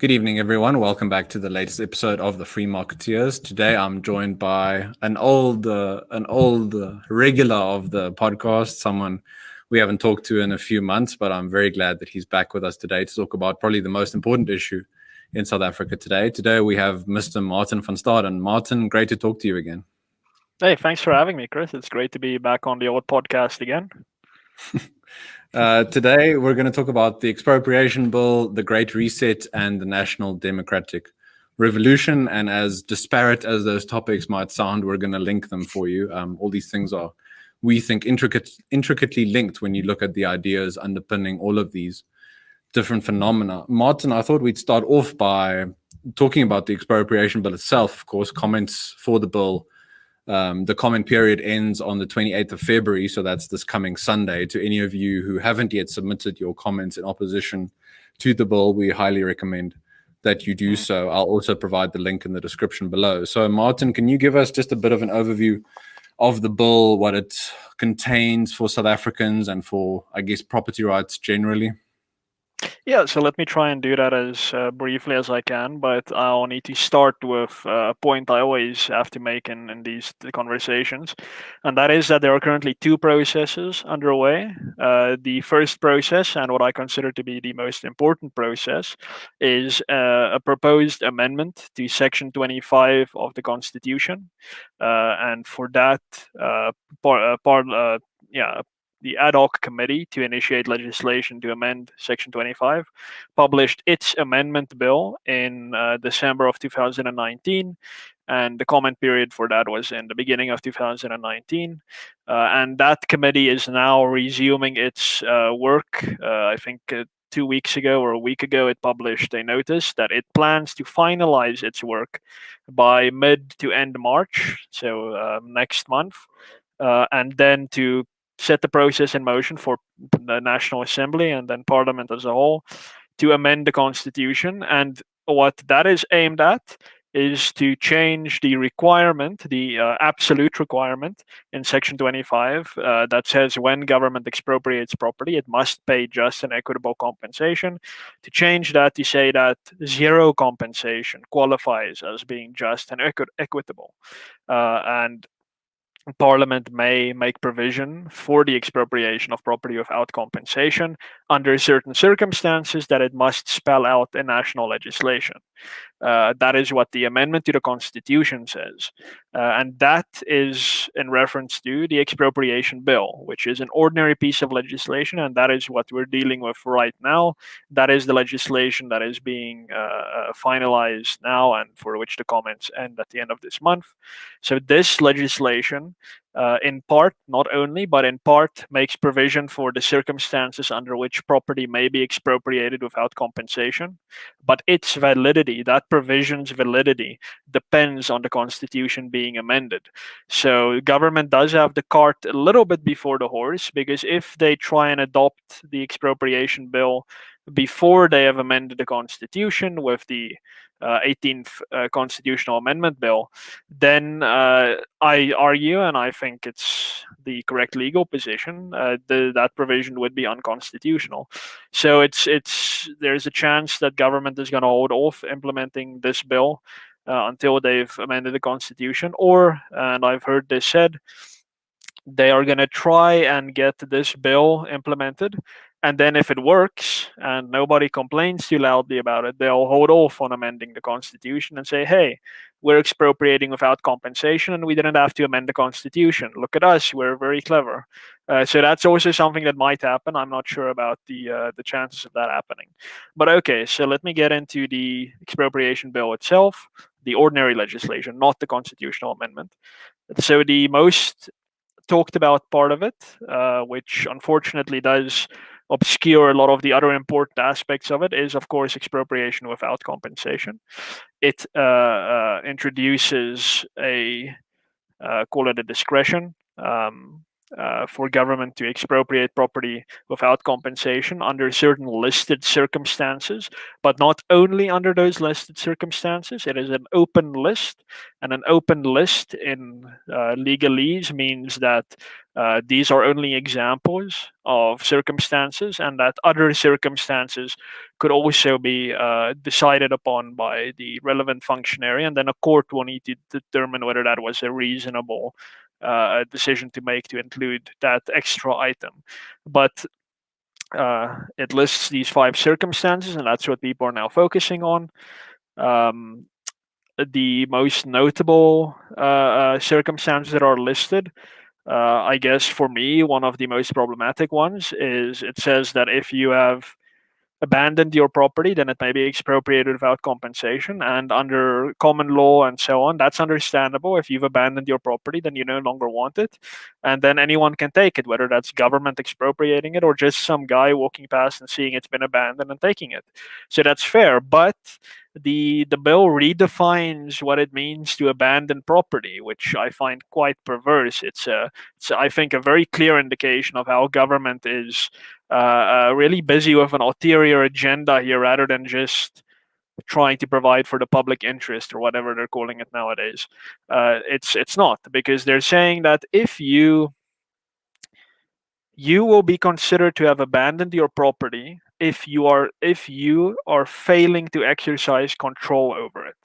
Good evening, everyone. Welcome back to the latest episode of the Free Marketeers. Today, I'm joined by an old regular of the podcast, someone we haven't talked to in a few months, but I'm very glad that he's back with us today to talk about probably the most important issue in South Africa today. Today, we have Mr. Martin van Staden. Martin, great to talk to you again. Hey, thanks for having me, Chris. It's great to be back on the old podcast again. Today, we're going to talk about the Expropriation Bill, the Great Reset, and the National Democratic Revolution. And as disparate as those topics might sound, we're going to link them for you. All these things are, we think, intricately linked when you look at the ideas underpinning all of these different phenomena. Martin, I thought we'd start off by talking about the Expropriation Bill itself. Of course, comments for the bill. The comment period ends on the 28th of February, so that's this coming Sunday. To any of you who haven't yet submitted your comments in opposition to the bill, we highly recommend that you do so. I'll also provide the link in the description below. So, Martin, can you give us just a bit of an overview of the bill, what it contains for South Africans and for, I guess, property rights generally? Yeah, so let me try and do that as briefly as I can, but I'll need to start with a point I always have to make in these conversations, and that is that there are currently two processes underway. The first process, and what I consider to be the most important process, is a proposed amendment to Section 25 of the Constitution, and for that, the ad hoc committee to initiate legislation to amend Section 25 published its amendment bill in December of 2019. And the comment period for that was in the beginning of 2019. And that committee is now resuming its work. I think 2 weeks ago or a week ago, it published a notice that it plans to finalize its work by mid to end March, so next month. And then to set the process in motion for the National Assembly and then Parliament as a whole to amend the Constitution. And what that is aimed at is to change the requirement, the absolute requirement in Section 25 that says when government expropriates property, it must pay just and equitable compensation. To change that to say that zero compensation qualifies as being just and equitable. And Parliament may make provision for the expropriation of property without compensation under certain circumstances that it must spell out in national legislation. That is what the amendment to the Constitution says. And that is in reference to the Expropriation Bill, which is an ordinary piece of legislation, and that is what we're dealing with right now. That is the legislation that is being finalized now and for which the comments end at the end of this month. So this legislation, in part, not only, but in part, makes provision for the circumstances under which property may be expropriated without compensation. But its validity, that provision's validity, depends on the Constitution being amended. So government does have the cart a little bit before the horse, because if they try and adopt the Expropriation Bill before they have amended the Constitution with the 18th Constitutional Amendment Bill, then I argue, and I think it's the correct legal position, that provision would be unconstitutional. So there's a chance that government is going to hold off implementing this bill until they've amended the Constitution, or, and I've heard this said, they are going to try and get this bill implemented. And then if it works and nobody complains too loudly about it, they'll hold off on amending the Constitution and say, hey, we're expropriating without compensation and we didn't have to amend the Constitution. Look at us, we're very clever. So that's also something that might happen. I'm not sure about the chances of that happening. But okay, so let me get into the Expropriation Bill itself, the ordinary legislation, not the constitutional amendment. So the most talked about part of it, which unfortunately does obscure a lot of the other important aspects of it, is of course expropriation without compensation. It introduces call it a discretion, for government to expropriate property without compensation under certain listed circumstances, but not only under those listed circumstances. It is an open list, and an open list in legalese means that these are only examples of circumstances, and that other circumstances could also be decided upon by the relevant functionary, and then a court will need to determine whether that was a reasonable decision to make to include that extra item. But it lists these 5 circumstances, and that's what people are now focusing on. The most notable circumstances that are listed, I guess for me, one of the most problematic ones is it says that if you have abandoned your property, then it may be expropriated without compensation. And under common law and so on, that's understandable. If you've abandoned your property, then you no longer want it. And then anyone can take it, whether that's government expropriating it or just some guy walking past and seeing it's been abandoned and taking it. So that's fair. But the bill redefines what it means to abandon property, which I find quite perverse. It's I think a very clear indication of how government is really busy with an ulterior agenda here, rather than just trying to provide for the public interest or whatever they're calling it nowadays. It's not, because they're saying that if you will be considered to have abandoned your property if you are failing to exercise control over it.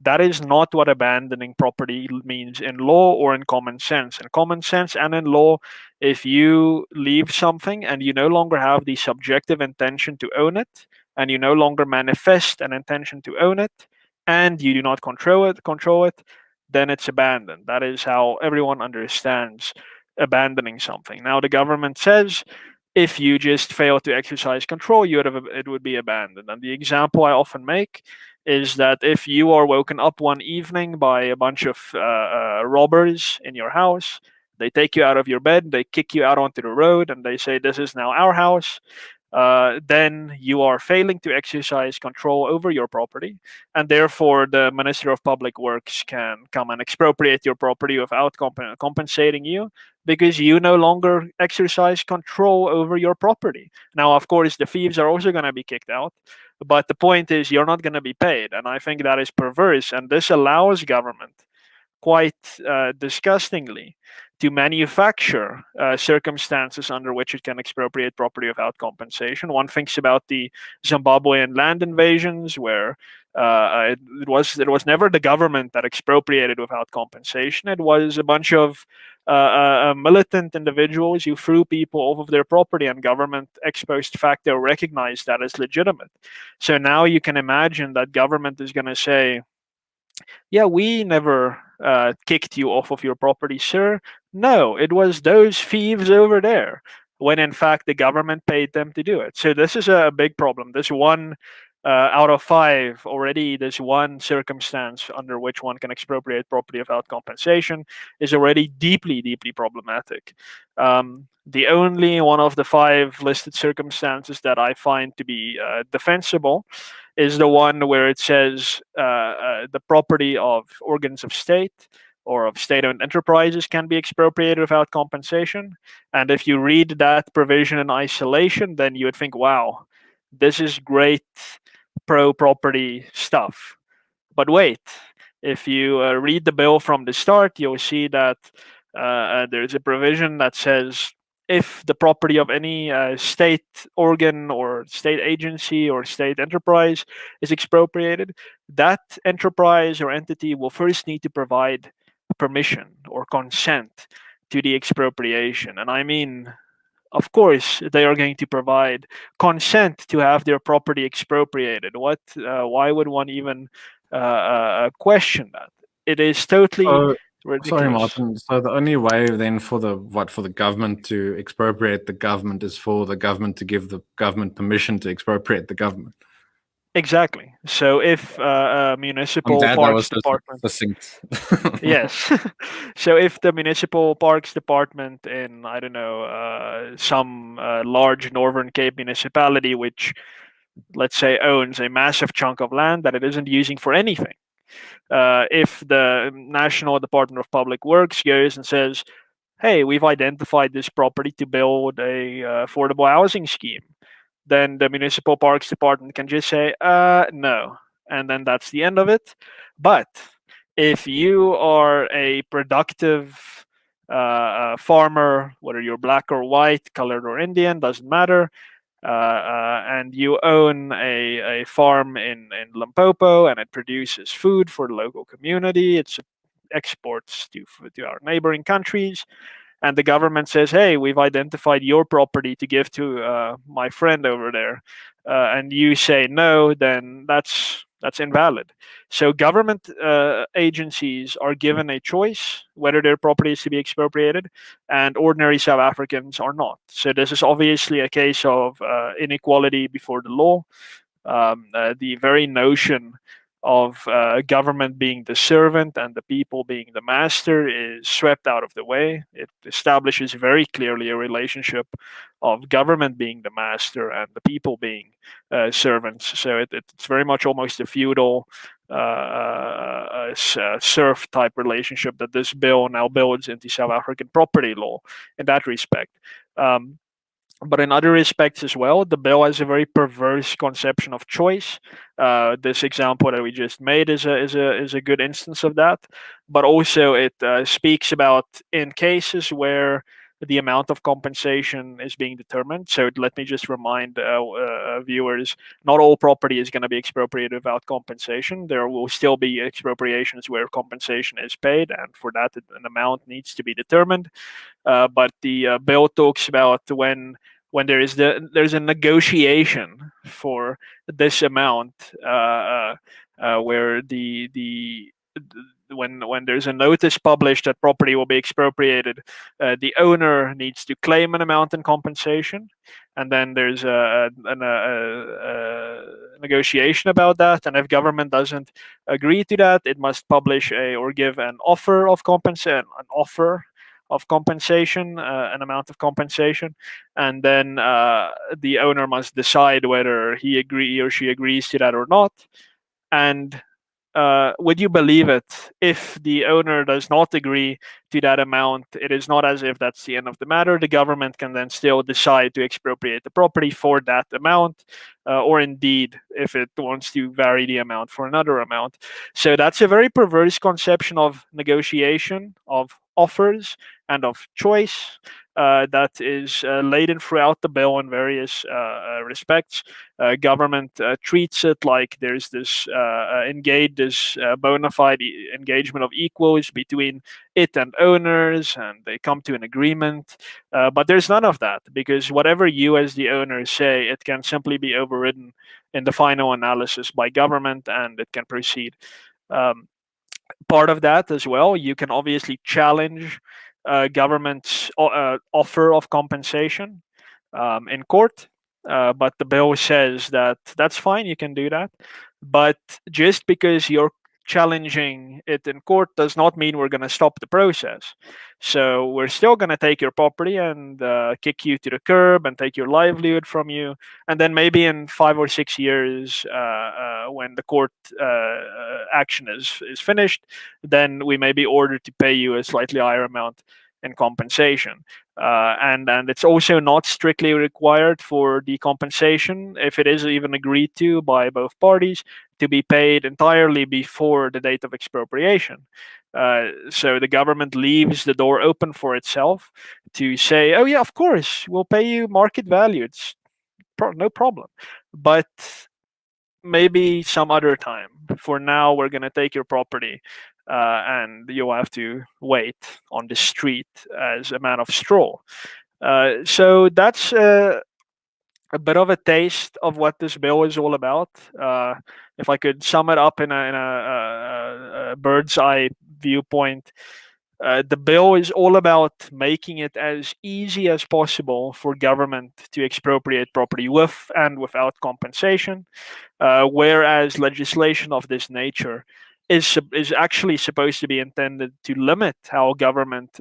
That is not what abandoning property means in law or in common sense. In common sense and in law, if you leave something and you no longer have the subjective intention to own it, and you no longer manifest an intention to own it, and you do not control it, then it's abandoned. That is how everyone understands abandoning something. Now, the government says if you just fail to exercise control, it would be abandoned. And the example I often make is that if you are woken up one evening by a bunch of robbers in your house, they take you out of your bed, they kick you out onto the road, and they say, "This is now our house." Then you are failing to exercise control over your property, and therefore the Minister of Public Works can come and expropriate your property without compensating you, because you no longer exercise control over your property. Now, of course, the thieves are also going to be kicked out, but the point is you're not going to be paid, and I think that is perverse, and this allows government quite disgustingly to manufacture circumstances under which it can expropriate property without compensation. One thinks about the Zimbabwean land invasions, where it was never the government that expropriated without compensation. It was a bunch of militant individuals who threw people off of their property, and government ex post facto recognized that as legitimate. So now you can imagine that government is going to say, "Yeah, we never kicked you off of your property, sir. No, it was those thieves over there," when in fact the government paid them to do it. So this is a big problem. This one out of 5 already, this one circumstance under which one can expropriate property without compensation is already deeply, deeply problematic. The only one of the 5 listed circumstances that I find to be defensible is the one where it says the property of organs of state or of state-owned enterprises can be expropriated without compensation. And if you read that provision in isolation, then you would think, wow, this is great pro-property stuff. But wait, if you read the bill from the start, you'll see that there's a provision that says if the property of any state organ or state agency or state enterprise is expropriated, that enterprise or entity will first need to provide permission or consent to the expropriation. And I mean, of course, they are going to provide consent to have their property expropriated. Why would one even question that? It is totally ridiculous. Sorry, Martin. So the only way then for the government to expropriate the government is for the government to give the government permission to expropriate the government. Exactly. So if municipal parks department, yes. So if the municipal parks department in, I don't know, some large Northern Cape municipality, which let's say owns a massive chunk of land that it isn't using for anything, if the National Department of Public Works goes and says, hey, we've identified this property to build a affordable housing scheme, then the municipal parks department can just say, no. And then that's the end of it. But if you are a productive farmer, whether you're black or white, colored or Indian, doesn't matter, and you own a farm in Limpopo and it produces food for the local community, it's exports to our neighboring countries, and the government says, hey, we've identified your property to give to my friend over there, and you say no, then that's invalid. So government agencies are given a choice whether their property is to be expropriated, and ordinary South Africans are not. So this is obviously a case of inequality before the law. The very notion of government being the servant and the people being the master is swept out of the way. It establishes very clearly a relationship of government being the master and the people being servants. So it's very much almost a feudal serf type relationship that this bill now builds into South African property law in that respect. But in other respects as well, the bill has a very perverse conception of choice. This example that we just made is a good instance of that. But also, it speaks about in cases where the amount of compensation is being determined. So let me just remind viewers: not all property is going to be expropriated without compensation. There will still be expropriations where compensation is paid, and for that, an amount needs to be determined. But the bill talks about when there's a negotiation for this amount, where when there's a notice published that property will be expropriated, the owner needs to claim an amount in compensation, and then there's a negotiation about that. And if government doesn't agree to that, it must publish or give an offer of compensation, an amount of compensation, and then the owner must decide whether he or she agrees to that or not. And would you believe it? If the owner does not agree to that amount, it is not as if that's the end of the matter. The government can then still decide to expropriate the property for that amount, or indeed, if it wants to vary the amount for another amount. So that's a very perverse conception of negotiation, of offers, and of choice that is laden throughout the bill in various respects. Government treats it like there's this bona fide engagement of equals between it and owners, and they come to an agreement. But there's none of that, because whatever you as the owner say, it can simply be overridden in the final analysis by government, and it can proceed. Part of that as well, you can obviously challenge government's offer of compensation in court. But the bill says that that's fine, you can do that. But just because you're challenging it in court does not mean we're going to stop the process. So we're still going to take your property and kick you to the curb and take your livelihood from you. And then maybe in 5 or 6 years, when the court action is finished, then we may be ordered to pay you a slightly higher amount in compensation. And it's also not strictly required for the compensation, if it is even agreed to by both parties, to be paid entirely before the date of expropriation. So the government leaves the door open for itself to say, oh yeah, of course, we'll pay you market value. It's no problem. But maybe some other time. For now, we're going to take your property, and you'll have to wait on the street as a man of straw. So that's a bit of a taste of what this bill is all about. If I could sum it up in a bird's eye viewpoint, the bill is all about making it as easy as possible for government to expropriate property with and without compensation, whereas legislation of this nature is actually supposed to be intended to limit how government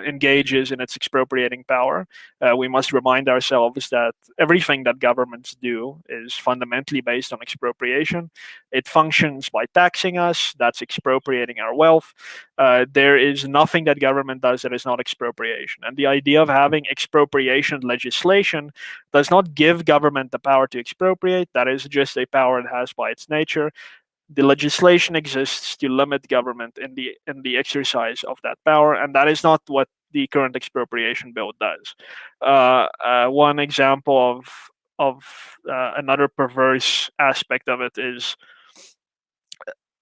engages in its expropriating power. We must remind ourselves that everything that governments do is fundamentally based on expropriation. It functions by taxing us. That's expropriating our wealth. There is nothing that government does that is not expropriation. And the idea of having expropriation legislation does not give government the power to expropriate. That is just a power it has by its nature. The legislation exists to limit government in the exercise of that power, and that is not what the current expropriation bill does. One example of another perverse aspect of it is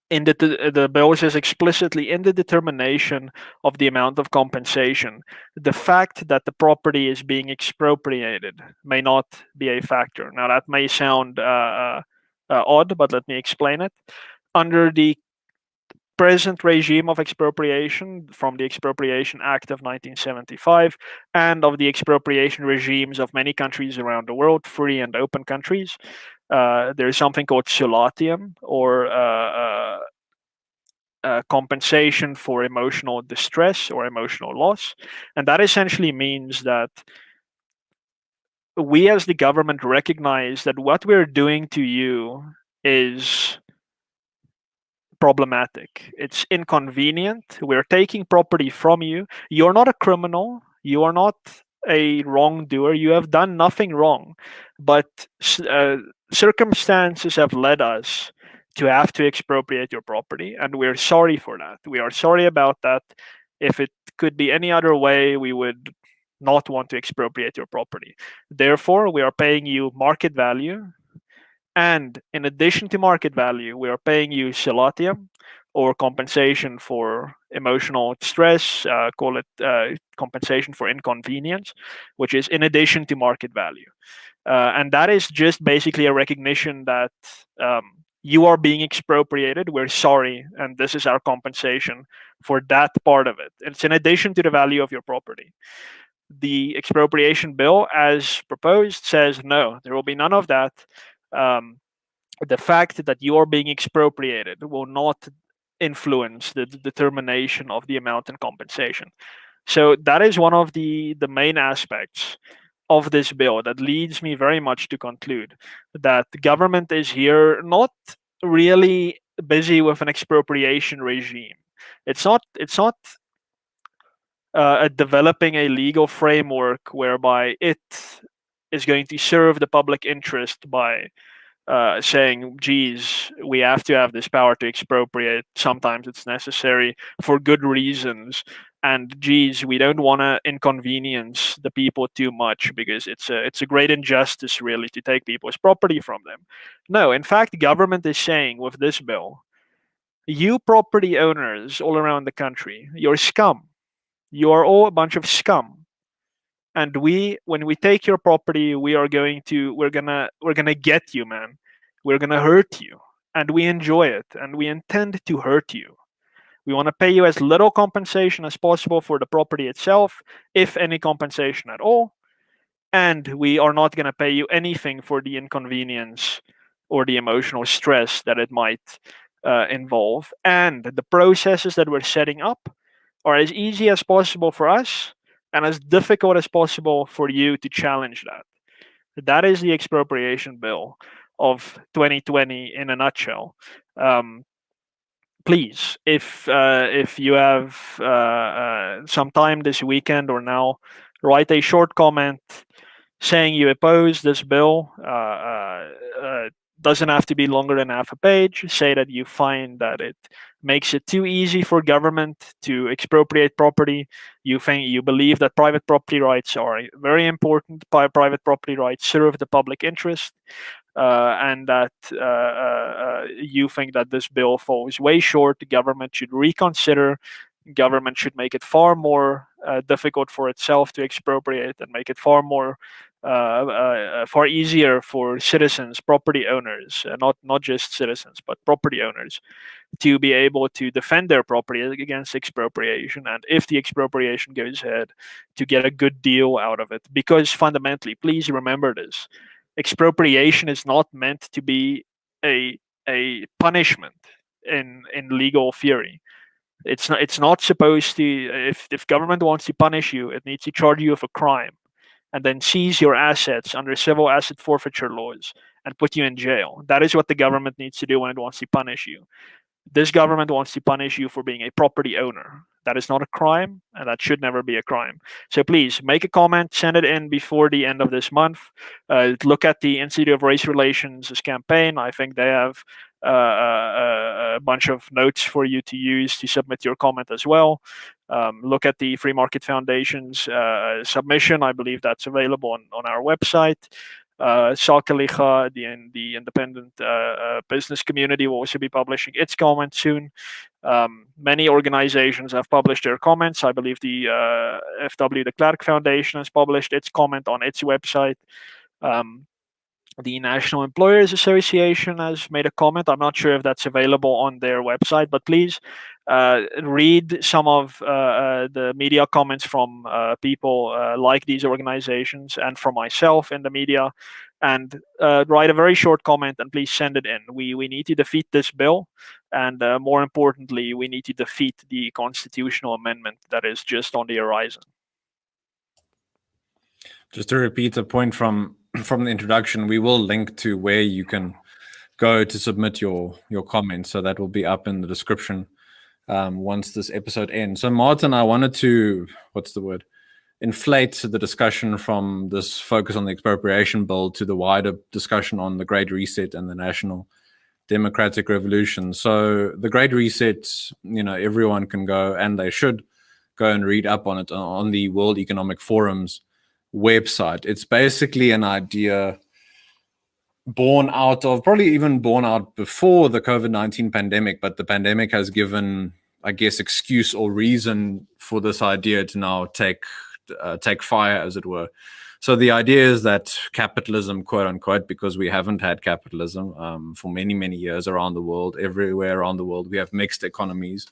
in the bill says explicitly in the determination of the amount of compensation, the fact that the property is being expropriated may not be a factor. Now that may sound odd, but let me explain it. Under the present regime of expropriation from the Expropriation Act of 1975 and of the expropriation regimes of many countries around the world, free and open countries, there is something called solatium, or compensation for emotional distress or emotional loss. And that essentially means that we as the government recognize that what we're doing to you is problematic. It's inconvenient. We're taking property from you. You're not a criminal. You are not a wrongdoer. You have done nothing wrong. But circumstances have led us to have to expropriate your property. And we're sorry for that. We are sorry about that. If it could be any other way, we would not want to expropriate your property. Therefore, we are paying you market value. And in addition to market value, we are paying you solatium, or compensation for emotional stress, call it compensation for inconvenience, which is in addition to market value. And that is just basically a recognition that you are being expropriated. We're sorry, and this is our compensation for that part of it. It's in addition to the value of your property. The expropriation bill, as proposed, says no, there will be none of that. The fact that you are being expropriated will not influence the determination of the amount in compensation. So that is one of the main aspects of this bill that leads me very much to conclude that the government is here not really busy with an expropriation regime. It's not developing a legal framework whereby it is going to serve the public interest by saying, geez, we have to have this power to expropriate. Sometimes it's necessary for good reasons. And geez, we don't want to inconvenience the people too much because it's a great injustice, really, to take people's property from them. No, in fact, government is saying with this bill, you property owners all around the country, you're scum. You are all a bunch of scum. And when we take your property, we're gonna get you, man. We're gonna hurt you, and we enjoy it, and we intend to hurt you. We want to pay you as little compensation as possible for the property itself, if any compensation at all, and we are not gonna pay you anything for the inconvenience or the emotional stress that it might involve. And the processes that we're setting up are as easy as possible for us and as difficult as possible for you to challenge that. That is the expropriation bill of 2020 in a nutshell. Please, if you have some time this weekend or now, write a short comment saying you oppose this bill. Doesn't have to be longer than half a page. Say that you find that it makes it too easy for government to expropriate property. You believe that private property rights are very important. Private property rights serve the public interest, and that you think that this bill falls way short. The government should reconsider. Government should make it far more difficult for itself to expropriate and make it far easier for citizens, property owners, not just citizens, but property owners, to be able to defend their property against expropriation. And if the expropriation goes ahead, to get a good deal out of it. Because fundamentally, please remember this, expropriation is not meant to be a punishment. in legal theory. It's not supposed to. If government wants to punish you, it needs to charge you with a crime, and then seize your assets under civil asset forfeiture laws and put you in jail. That is what the government needs to do when it wants to punish you. This government wants to punish you for being a property owner. That is not a crime, and that should never be a crime. So please make a comment, send it in before the end of this month. Look at the Institute of Race Relations campaign. I think they have a bunch of notes for you to use to submit your comment as well. Look at the Free Market Foundation's submission. I believe that's available on our website. Sakeliga, the independent business community, will also be publishing its comment soon. Many organizations have published their comments. I believe the FW de Klerk Foundation has published its comment on its website. The National Employers Association has made a comment. I'm not sure if that's available on their website, but please read some of the media comments from people like these organizations and from myself in the media, and write a very short comment and please send it in. We need to defeat this bill, and more importantly, we need to defeat the constitutional amendment that is just on the horizon. Just to repeat the point from the introduction, we will link to where you can go to submit your comments. So that will be up in the description once this episode ends. So Martin, I wanted to, inflate the discussion from this focus on the expropriation bill to the wider discussion on the Great Reset and the National Democratic Revolution. So the Great Reset, everyone can go, and they should go and read up on it on the World Economic Forum's website. It's basically an idea born out before the COVID-19 pandemic, but the pandemic has given, I guess, excuse or reason for this idea to now take fire, as it were. So the idea is that capitalism, quote unquote, because we haven't had capitalism for many, many years around the world, everywhere around the world, we have mixed economies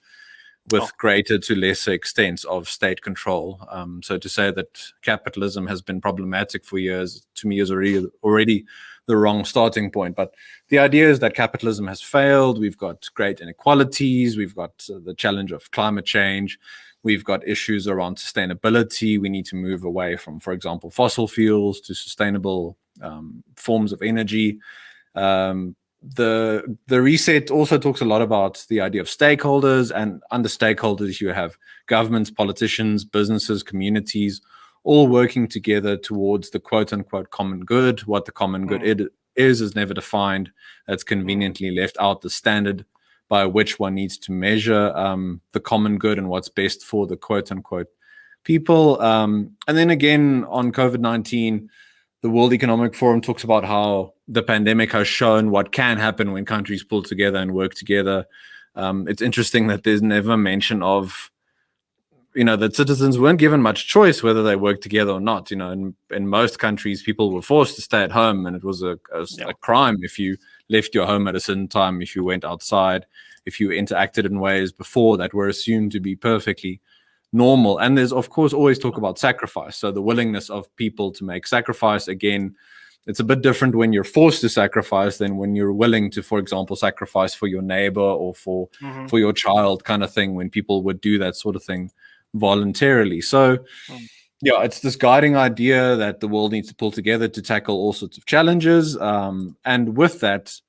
with greater to lesser extents of state control. So to say that capitalism has been problematic for years, to me, is already the wrong starting point. But the idea is that capitalism has failed. We've got great inequalities. We've got the challenge of climate change. We've got issues around sustainability. We need to move away from, for example, fossil fuels to sustainable forms of energy. The reset also talks a lot about the idea of stakeholders, and under stakeholders you have governments, politicians, businesses, communities, all working together towards the quote-unquote common good. What the common good is never defined. That's conveniently left out the standard by which one needs to measure the common good and what's best for the quote-unquote people. And then again, on COVID-19, the World Economic Forum talks about how the pandemic has shown what can happen when countries pull together and work together. It's interesting that there's never mention of, that citizens weren't given much choice whether they work together or not. In most countries, people were forced to stay at home, and it was a crime if you left your home at a certain time, if you went outside, if you interacted in ways before that were assumed to be perfectly normal. And there's, of course, always talk about sacrifice. So the willingness of people to make sacrifice, again, it's a bit different when you're forced to sacrifice than when you're willing to, for example, sacrifice for your neighbor or for your child, kind of thing, when people would do that sort of thing voluntarily. So it's this guiding idea that the world needs to pull together to tackle all sorts of challenges. And with that,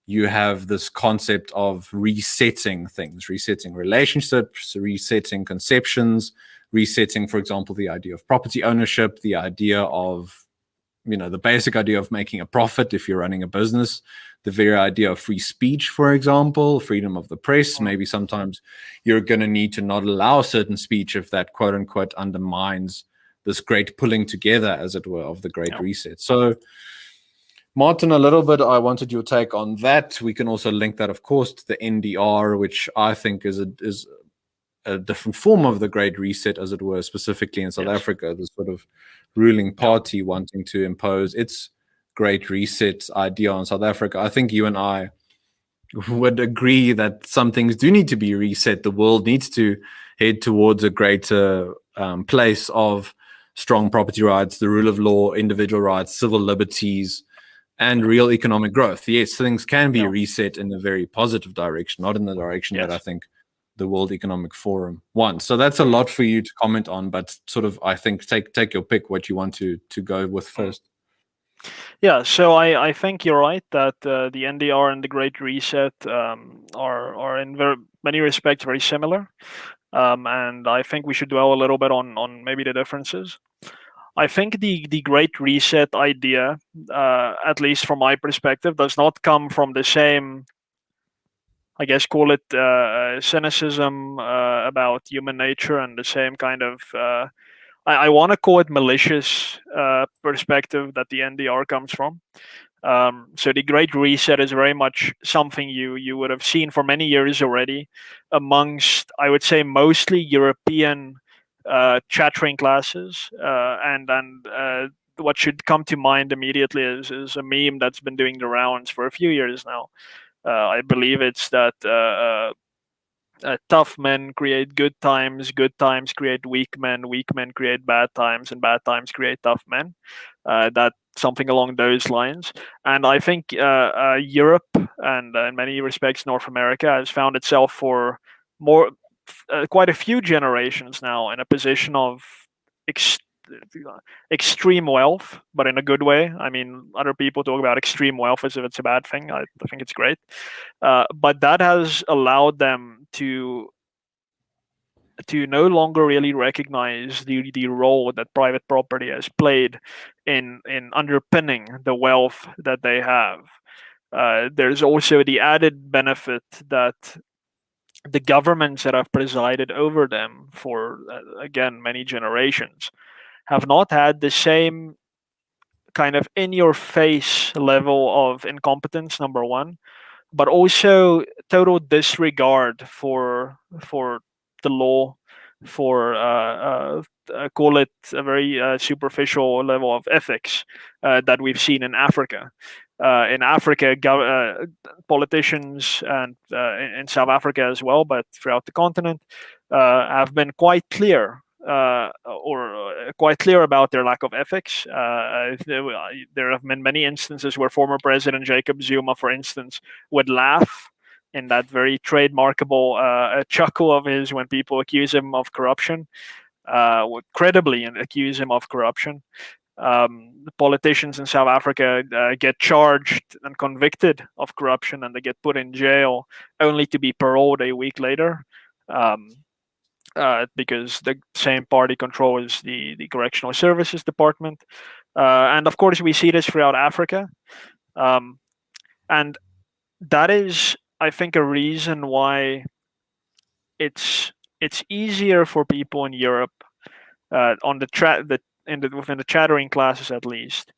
you have this concept of resetting things, resetting relationships, resetting conceptions, resetting, for example, the idea of property ownership, the idea of, the basic idea of making a profit if you're running a business, the very idea of free speech, for example, freedom of the press. Maybe sometimes you're going to need to not allow certain speech if that, quote unquote, undermines this great pulling together, as it were, of the Great Reset. So, Martin, a little bit, I wanted your take on that. We can also link that, of course, to the NDR, which I think is a different form of the Great Reset, as it were, specifically in South Africa, the sort of ruling party wanting to impose its Great Reset idea on South Africa. I think you and I would agree that some things do need to be reset. The world needs to head towards a greater place of strong property rights, the rule of law, individual rights, civil liberties, and real economic growth. Yes, things can be Yeah. reset in a very positive direction, not in the direction that I Yes. think the World Economic Forum wants. So that's a lot for you to comment on, but sort of, I think, take your pick what you want to go with first. Yeah, so I think you're right that the NDR and the Great Reset are in many respects very similar, and I think we should dwell a little bit on maybe the differences. I think the Great Reset idea, at least from my perspective, does not come from the same, I guess, call it cynicism about human nature and the same kind of I want to call it malicious perspective that the NDR comes from. So the Great Reset is very much something you would have seen for many years already amongst, I would say, mostly European chattering classes, and what should come to mind immediately is a meme that's been doing the rounds for a few years now. I believe it's that tough men create good times create weak men create bad times, and bad times create tough men. That something along those lines. And I think Europe and in many respects North America has found itself for more quite a few generations now in a position of ex- extreme wealth, but in a good way. I mean, other people talk about extreme wealth as if it's a bad thing. I think it's great, but that has allowed them to no longer really recognize the role that private property has played in underpinning the wealth that they have. There's also the added benefit that the governments that have presided over them for again many generations have not had the same kind of in your face level of incompetence, number one, but also total disregard for the law, for call it a very superficial level of ethics that we've seen in Africa. In Africa, politicians and in South Africa as well, but throughout the continent, have been quite clear or quite clear about their lack of ethics. There have been many instances where former President Jacob Zuma, for instance, would laugh in that very trademarkable chuckle of his when people accuse him of corruption, would credibly accuse him of corruption. The politicians in South Africa get charged and convicted of corruption, and they get put in jail only to be paroled a week later. Because the same party controls the correctional services department. And of course, we see this throughout Africa. And that is, I think, a reason why it's easier for people in Europe, on within the chattering classes at least,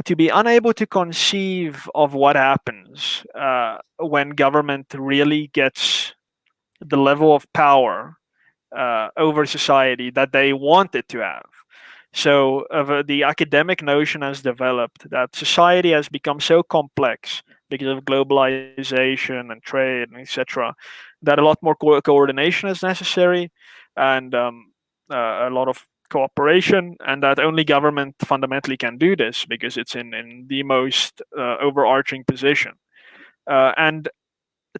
to be unable to conceive of what happens when government really gets the level of power over society that they want it to have. So the academic notion has developed that society has become so complex because of globalization and trade and etc., that a lot more coordination is necessary, and a lot of cooperation, and that only government fundamentally can do this because it's in the most overarching position. And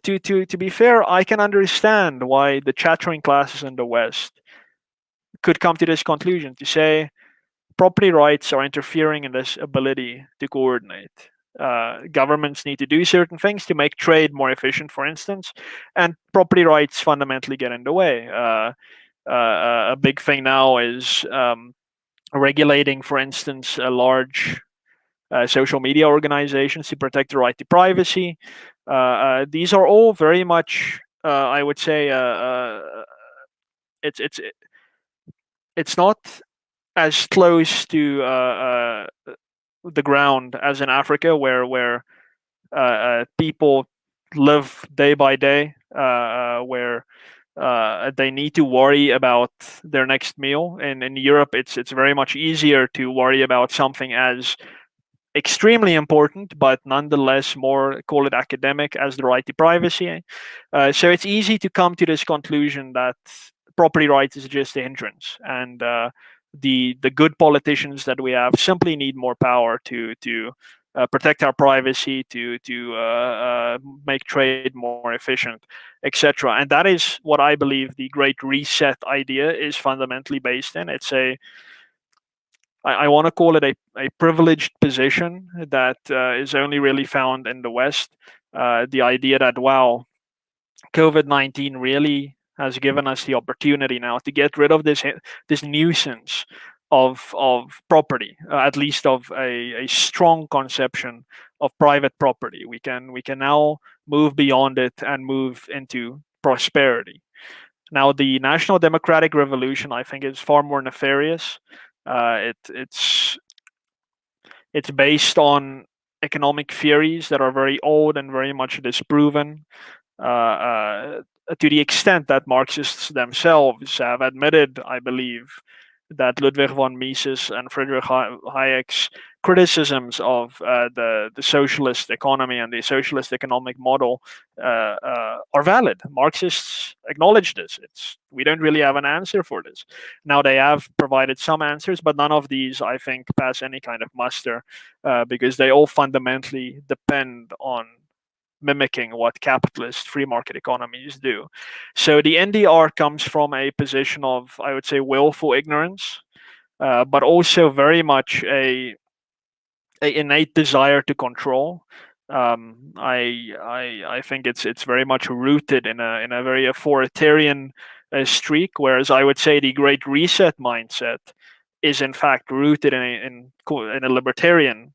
to be fair, I can understand why the chattering classes in the West could come to this conclusion to say property rights are interfering in this ability to coordinate. Governments need to do certain things to make trade more efficient, for instance, and property rights fundamentally get in the way. A big thing now is regulating, for instance, a large social media organizations to protect the right to privacy. These are all very much, I would say, it's not as close to the ground as in Africa, where people live day by day, where they need to worry about their next meal. And in Europe, it's very much easier to worry about something as extremely important, but nonetheless more, call it academic, as the right to privacy. So it's easy to come to this conclusion that property rights is just a hindrance, and the good politicians that we have simply need more power to protect our privacy, to make trade more efficient, etc. And that is what I believe the Great Reset idea is fundamentally based in. It's I want to call it a privileged position that is only really found in the West. The idea that, wow, COVID-19 really has given us the opportunity now to get rid of this nuisance of property, at least of a strong conception of private property. We can now move beyond it and move into prosperity. Now, the National Democratic Revolution, I think, is far more nefarious. It's based on economic theories that are very old and very much disproven. To the extent that Marxists themselves have admitted, I believe, that Ludwig von Mises and Friedrich Hayek's criticisms of the socialist economy and the socialist economic model are valid. Marxists acknowledge this. We don't really have an answer for this. Now, they have provided some answers, but none of these, I think, pass any kind of muster because they all fundamentally depend on mimicking what capitalist free market economies do. So the NDR comes from a position of, I would say, willful ignorance, but also very much a innate desire to control. I think it's very much rooted in a very authoritarian streak, whereas I would say the Great Reset mindset is in fact rooted in a libertarian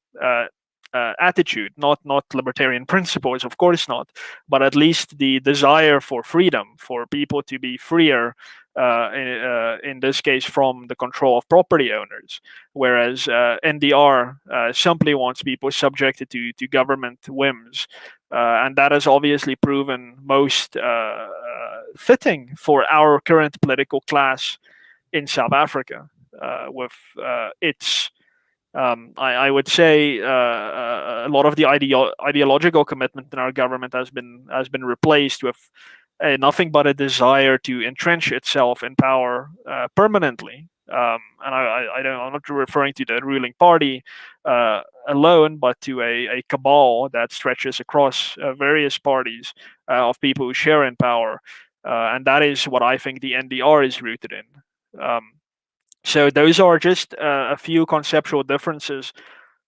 attitude, not libertarian principles, of course not, but at least the desire for freedom, for people to be freer, in this case from the control of property owners, whereas NDR simply wants people subjected to government whims, and that has obviously proven most fitting for our current political class in South Africa, with its I would say a lot of the ideological commitment in our government has been replaced with nothing but a desire to entrench itself in power permanently. And I'm not referring to the ruling party alone, but to a cabal that stretches across various parties of people who share in power. And that is what I think the NDR is rooted in. So those are just a few conceptual differences,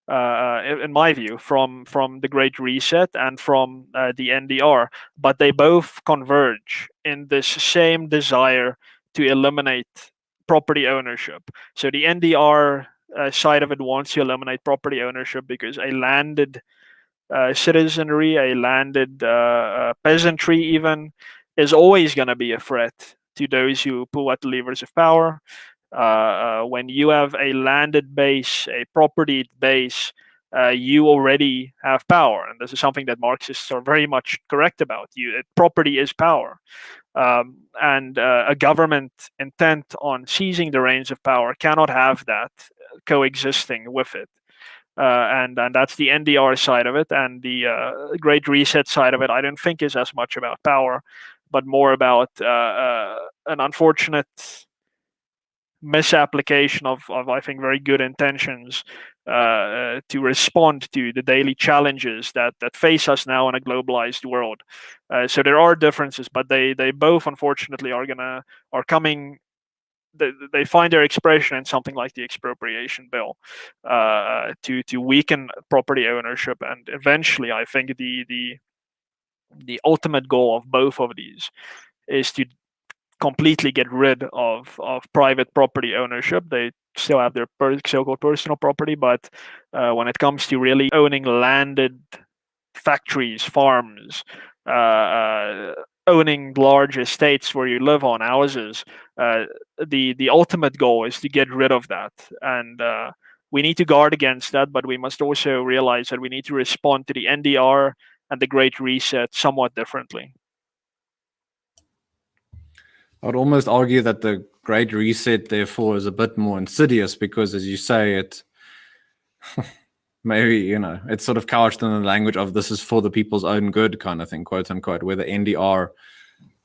in my view, from the Great Reset and from the NDR, but they both converge in this same desire to eliminate property ownership. So the NDR side of it wants to eliminate property ownership because a landed citizenry, a landed peasantry even, is always going to be a threat to those who pull at the levers of power. When you have a landed base, a property base, you already have power, and this is something that Marxists are very much correct about. Property is power, and a government intent on seizing the reins of power cannot have that coexisting with it. And that's the NDR side of it, and the Great Reset side of it. I don't think is as much about power, but more about an unfortunate misapplication of I think very good intentions to respond to the daily challenges that face us now in a globalized world. So there are differences, but they both unfortunately are coming. They find their expression in something like the Expropriation Bill to weaken property ownership, and eventually I think the ultimate goal of both of these is to completely get rid of private property ownership. They still have their so-called personal property, but when it comes to really owning landed factories, farms, owning large estates where you live on, houses, the ultimate goal is to get rid of that. And we need to guard against that, but we must also realize that we need to respond to the NDR and the Great Reset somewhat differently. I would almost argue that the Great Reset, therefore, is a bit more insidious because, as you say, it maybe, it's sort of couched in the language of this is for the people's own good kind of thing, quote unquote, where the NDR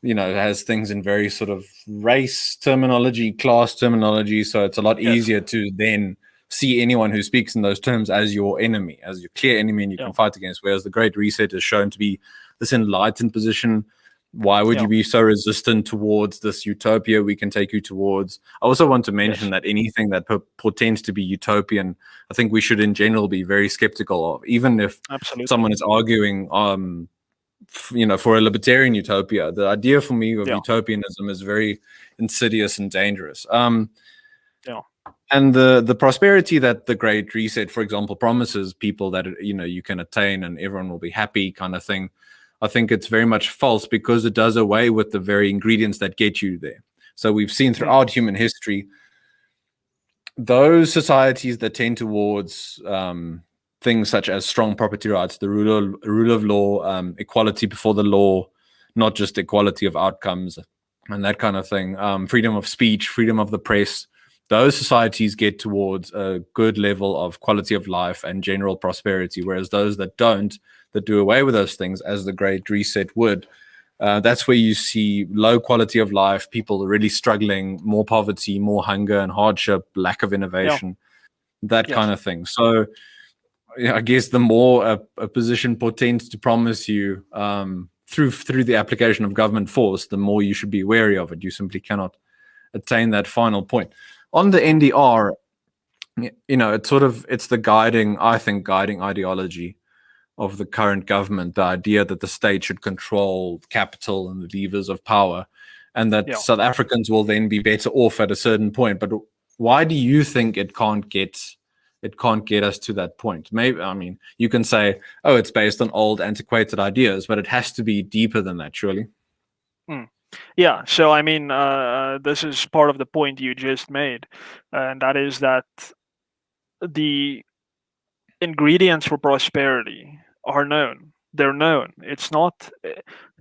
has things in very sort of race terminology, class terminology. So it's a lot Yes. easier to then see anyone who speaks in those terms as your enemy, as your clear enemy, and you can fight against. Whereas the Great Reset is shown to be this enlightened position. Why would you be so resistant towards this utopia we can take you towards? I also want to mention that anything that portends to be utopian, I think we should in general be very skeptical of, even if someone is arguing for a libertarian utopia. The idea for me of utopianism is very insidious and dangerous. And the prosperity that the Great Reset, for example, promises people that you can attain and everyone will be happy, kind of thing, I think it's very much false, because it does away with the very ingredients that get you there. So we've seen throughout human history, those societies that tend towards things such as strong property rights, the rule of law, equality before the law, not just equality of outcomes and that kind of thing, freedom of speech, freedom of the press, those societies get towards a good level of quality of life and general prosperity, whereas those that don't, that do away with those things, as the Great Reset would, that's where you see low quality of life, people really struggling, more poverty, more hunger and hardship, lack of innovation, that kind of thing. So I guess the more a position portends to promise you through the application of government force, the more you should be wary of it. You simply cannot attain that final point. On the NDR, it's the guiding ideology of the current government, the idea that the state should control capital and the levers of power, and that South Africans will then be better off at a certain point. But why do you think it can't get us to that point? Maybe, you can say, oh, it's based on old antiquated ideas, but it has to be deeper than that, surely. Yeah, so this is part of the point you just made, and that is that the ingredients for prosperity are known. They're known. It's not,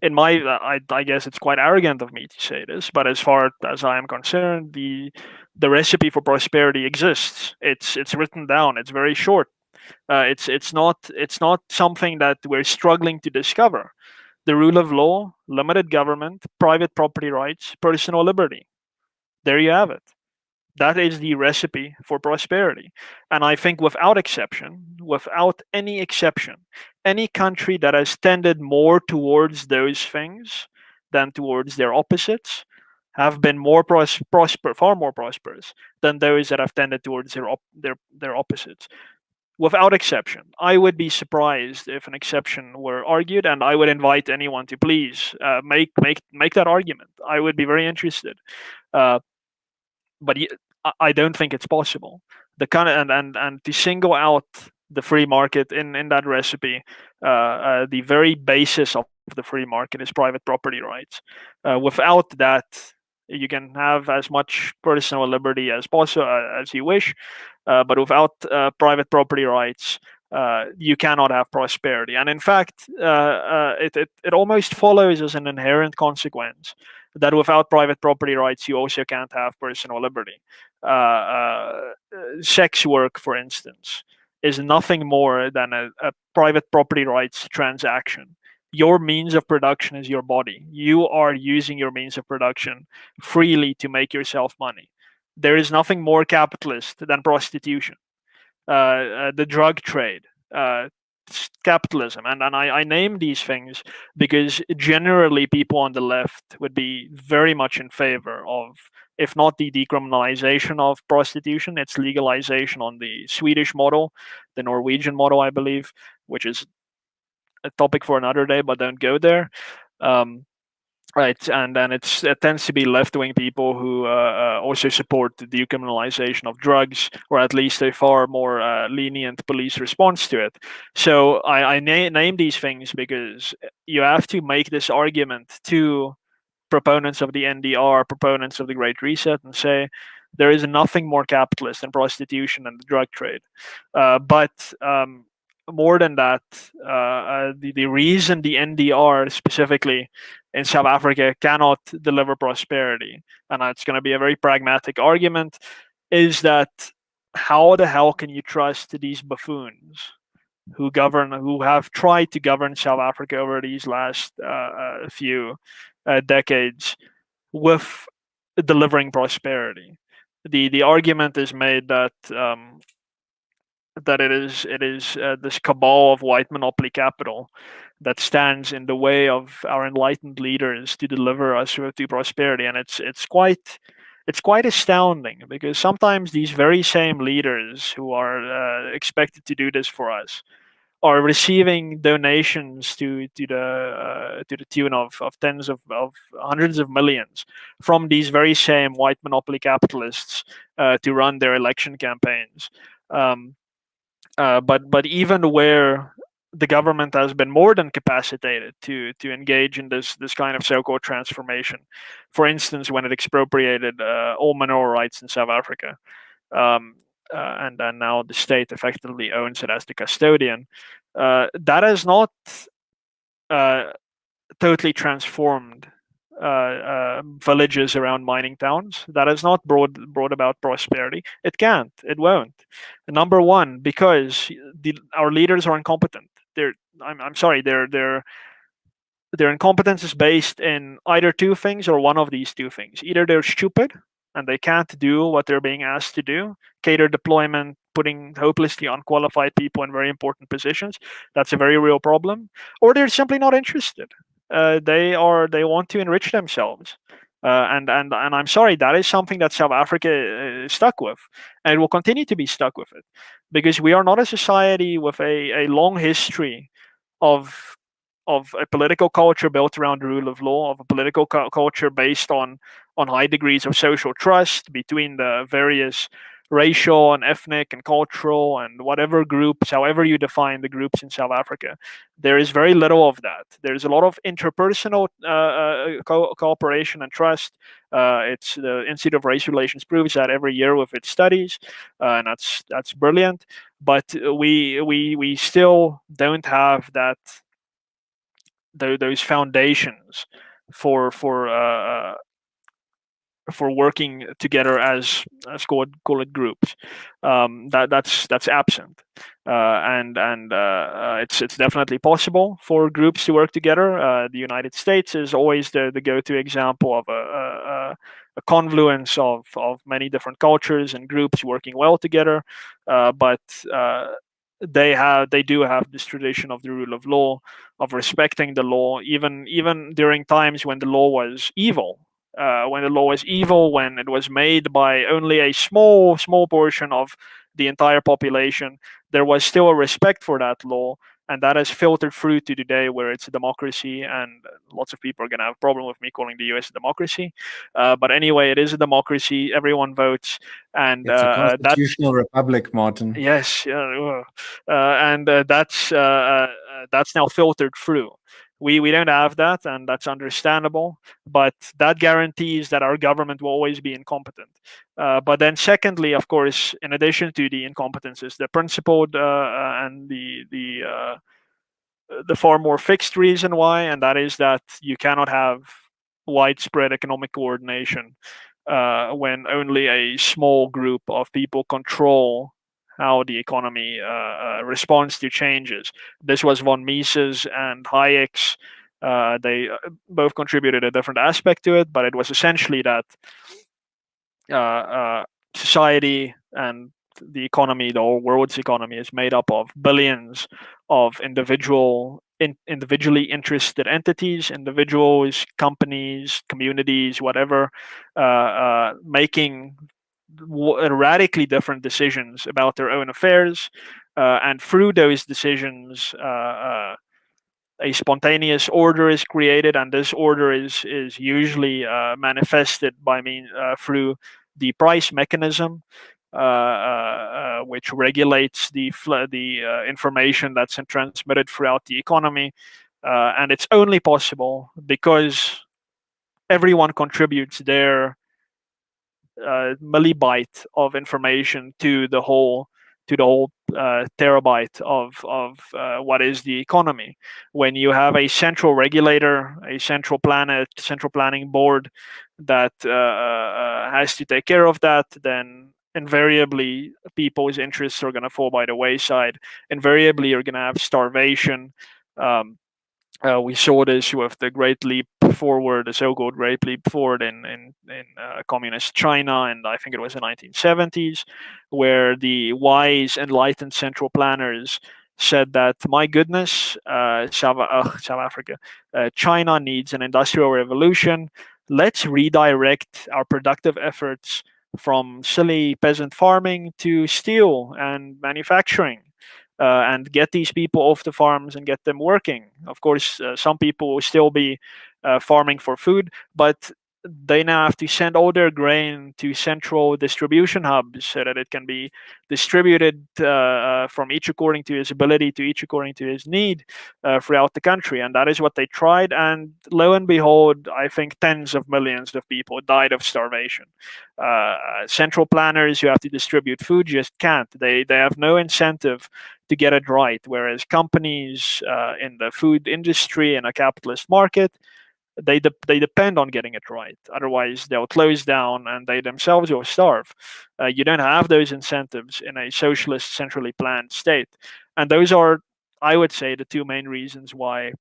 I guess it's quite arrogant of me to say this, but as far as I am concerned, the recipe for prosperity exists. It's written down. It's very short. It's not something that we're struggling to discover. The rule of law, limited government, private property rights, personal liberty. There you have it. That is the recipe for prosperity. And I think without any exception, any country that has tended more towards those things than towards their opposites have been far more prosperous than those that have tended towards their opposites. Without exception. I would be surprised if an exception were argued, and I would invite anyone to please make that argument. I would be very interested. But I don't think it's possible. The kind of and to single out the free market in that recipe, the very basis of the free market is private property rights. Without that, you can have as much personal liberty as possible as you wish, but without private property rights, you cannot have prosperity. And in fact, it almost follows as an inherent consequence that without private property rights, you also can't have personal liberty. Sex work, for instance, is nothing more than a private property rights transaction. Your means of production is your body. You are using your means of production freely to make yourself money. There is nothing more capitalist than prostitution, the drug trade, capitalism. And I name these things because generally people on the left would be very much in favor of, if not the decriminalization of prostitution, its legalization on the Swedish model, the Norwegian model, I believe, which is a topic for another day, but don't go there. Right, and then it tends to be left-wing people who also support the decriminalization of drugs, or at least a far more lenient police response to it. So I name these things because you have to make this argument to proponents of the NDR, proponents of the Great Reset, and say there is nothing more capitalist than prostitution and the drug trade. But more than that, the reason the NDR specifically in South Africa cannot deliver prosperity, and it's going to be a very pragmatic argument, is that how the hell can you trust these buffoons who have tried to govern South Africa over these last few decades with delivering prosperity. The argument is made that that it is this cabal of white monopoly capital that stands in the way of our enlightened leaders to deliver us to prosperity, and it's quite astounding, because sometimes these very same leaders who are expected to do this for us are receiving donations to the tune of tens of hundreds of millions from these very same white monopoly capitalists to run their election campaigns. But even where the government has been more than capacitated to engage in this kind of so-called transformation, for instance, when it expropriated all mineral rights in South Africa, and then now the state effectively owns it as the custodian, that has not totally transformed villages around mining towns. That has not brought about prosperity. It can't. It won't. Number one, because our leaders are incompetent. I'm sorry. Their incompetence is based in either two things or one of these two things. Either they're stupid and they can't do what they're being asked to do, cater deployment, putting hopelessly unqualified people in very important positions. That's a very real problem. Or they're simply not interested. They want to enrich themselves. And I'm sorry, that is something that South Africa is stuck with, and it will continue to be stuck with it, because we are not a society with a long history of a political culture built around the rule of law, of a political culture based on high degrees of social trust between the various racial and ethnic and cultural and whatever groups, however you define the groups in South Africa. There is very little of that. There's a lot of interpersonal cooperation and trust. It's the Institute of Race Relations proves that every year with its studies, and that's brilliant. But we still don't have that, those foundations for working together as call it groups. That's absent, and it's definitely possible for groups to work together. The United States is always the go-to example of a confluence of many different cultures and groups working well together, but they do have this tradition of the rule of law, of respecting the law, even during times when the law was evil. When the law was evil, when it was made by only a small portion of the entire population, there was still a respect for that law, and that has filtered through to today, where it's a democracy. And lots of people are going to have a problem with me calling the US a democracy, but anyway, it is a democracy. Everyone votes, and it's a constitutional republic, Martin. Yes, and that's now filtered through. We don't have that, and that's understandable, but that guarantees that our government will always be incompetent. But then secondly, of course, in addition to the incompetences, the principled and the far more fixed reason why, and that is that you cannot have widespread economic coordination when only a small group of people control how the economy responds to changes. This was von Mises and Hayek's. They both contributed a different aspect to it, but it was essentially that society and the economy, the whole world's economy, is made up of billions of individually interested entities, individuals, companies, communities, whatever, making radically different decisions about their own affairs, and through those decisions, a spontaneous order is created, and this order is usually manifested through the price mechanism, which regulates the information that's transmitted throughout the economy, and it's only possible because everyone contributes their millibyte of information to the whole terabyte of what is the economy. When you have a central regulator, a central planning board that has to take care of that, then invariably people's interests are going to fall by the wayside. Invariably, you're going to have starvation. We saw this with the Great Leap Forward, the so-called Great Leap Forward in communist China, and I think it was the 1970s, where the wise, enlightened central planners said that, my goodness, South Africa, China needs an industrial revolution. Let's redirect our productive efforts from silly peasant farming to steel and manufacturing. And get these people off the farms and get them working. Of course, some people will still be farming for food, but they now have to send all their grain to central distribution hubs so that it can be distributed from each according to his ability to each according to his need throughout the country. And that is what they tried. And lo and behold, I think tens of millions of people died of starvation. Central planners who have to distribute food just can't. They have no incentive to get it right. Whereas companies in the food industry in a capitalist market, they depend on getting it right. Otherwise, they'll close down and they themselves will starve. You don't have those incentives in a socialist, centrally planned state. And those are, I would say, the two main reasons why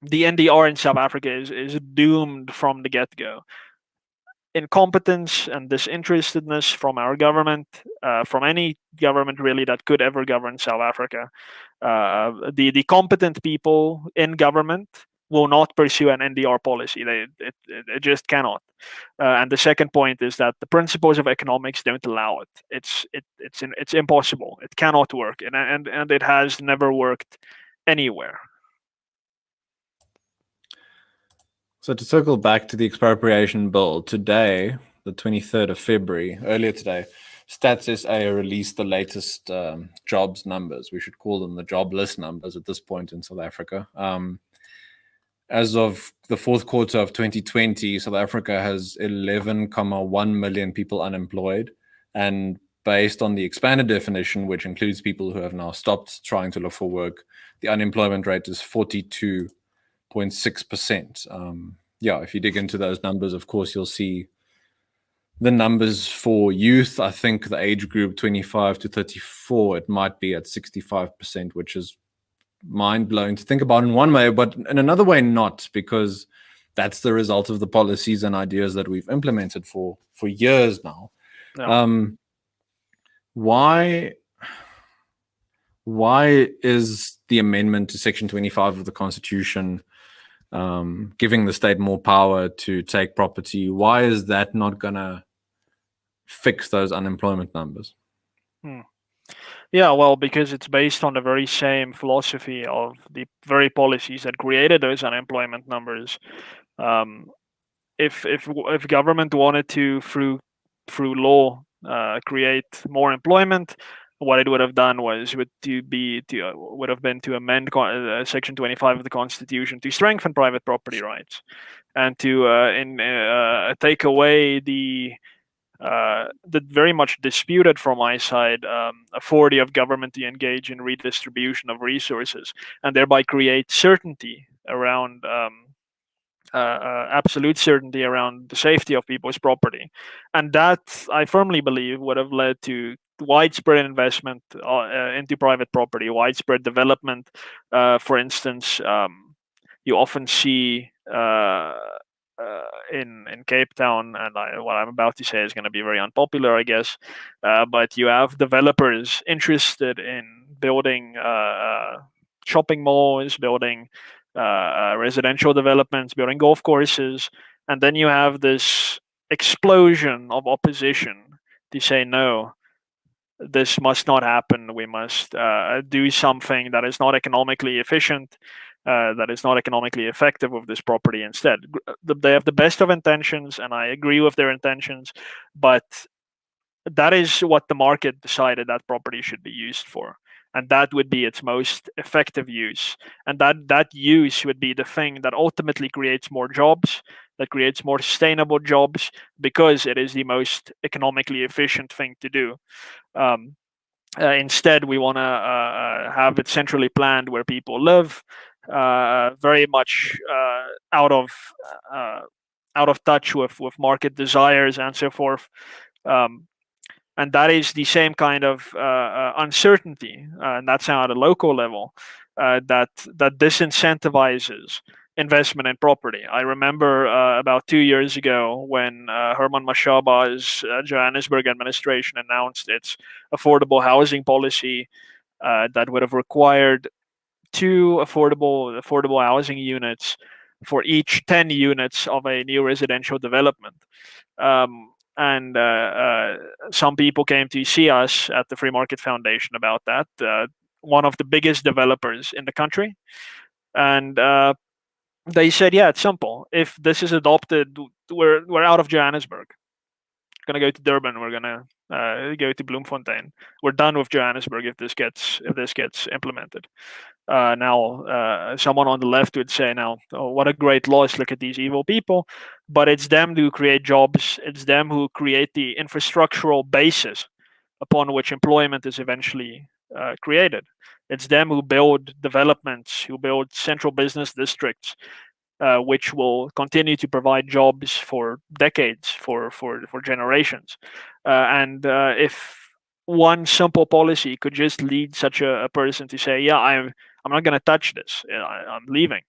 the NDR in South Africa is doomed from the get-go. Incompetence and disinterestedness from our government, from any government really that could ever govern South Africa. The competent people in government will not pursue an NDR policy. It just cannot. And the second point is that the principles of economics don't allow it. It's impossible. It cannot work, and it has never worked anywhere. So to circle back to the Expropriation Bill, today, the 23rd of February, earlier today, Stats SA released the latest jobs numbers. We should call them the jobless numbers at this point in South Africa. As of the fourth quarter of 2020, South Africa has 11.1 million people unemployed. And based on the expanded definition, which includes people who have now stopped trying to look for work, the unemployment rate is 42.6%. If you dig into those numbers, of course, you'll see the numbers for youth. I think the age group 25 to 34, it might be at 65%, which is mind-blowing to think about in one way, but in another way not, because that's the result of the policies and ideas that we've implemented for years now. No. Why is the amendment to Section 25 of the Constitution giving the state more power to take property, why is that not going to fix those unemployment numbers? Yeah, well, because it's based on the very same philosophy of the very policies that created those unemployment numbers. If government wanted to, through law, create more employment, what it would have done was would have been to amend Section 25 of the Constitution to strengthen private property rights and to take away the very much disputed from my side authority of government to engage in redistribution of resources, and thereby create certainty around absolute certainty around the safety of people's property. And that, I firmly believe, would have led to widespread investment into private property, widespread development. For instance, you often see in Cape Town, and what I'm about to say is going to be very unpopular, I guess, but you have developers interested in building shopping malls, building residential developments, building golf courses, and then you have this explosion of opposition to say, no, this must not happen. We must do something that is not economically efficient, that is not economically effective with this property instead. They have the best of intentions, and I agree with their intentions, but that is what the market decided that property should be used for. And that would be its most effective use. And that use would be the thing that ultimately creates more jobs, that creates more sustainable jobs, because it is the most economically efficient thing to do. Instead, we want to have it centrally planned where people live, very much out of touch with market desires and so forth. And that is the same kind of uncertainty, and that's now at a local level, that disincentivizes investment in property. I remember about 2 years ago when Herman Mashaba's Johannesburg administration announced its affordable housing policy that would have required 2 affordable housing units for each 10 units of a new residential development. And some people came to see us at the Free Market Foundation about that. One of the biggest developers in the country, and they said, "Yeah, it's simple. If this is adopted, we're out of Johannesburg. We're gonna go to Durban. We're gonna go to Bloemfontein. We're done with Johannesburg if this gets implemented." Now, someone on the left would say, "Now, oh, what a great loss! Look at these evil people." But it's them who create jobs. It's them who create the infrastructural basis upon which employment is eventually created. It's them who build developments, who build central business districts, which will continue to provide jobs for decades, for generations. And if one simple policy could just lead such a person to say, "Yeah, I'm not going to touch this. I'm leaving."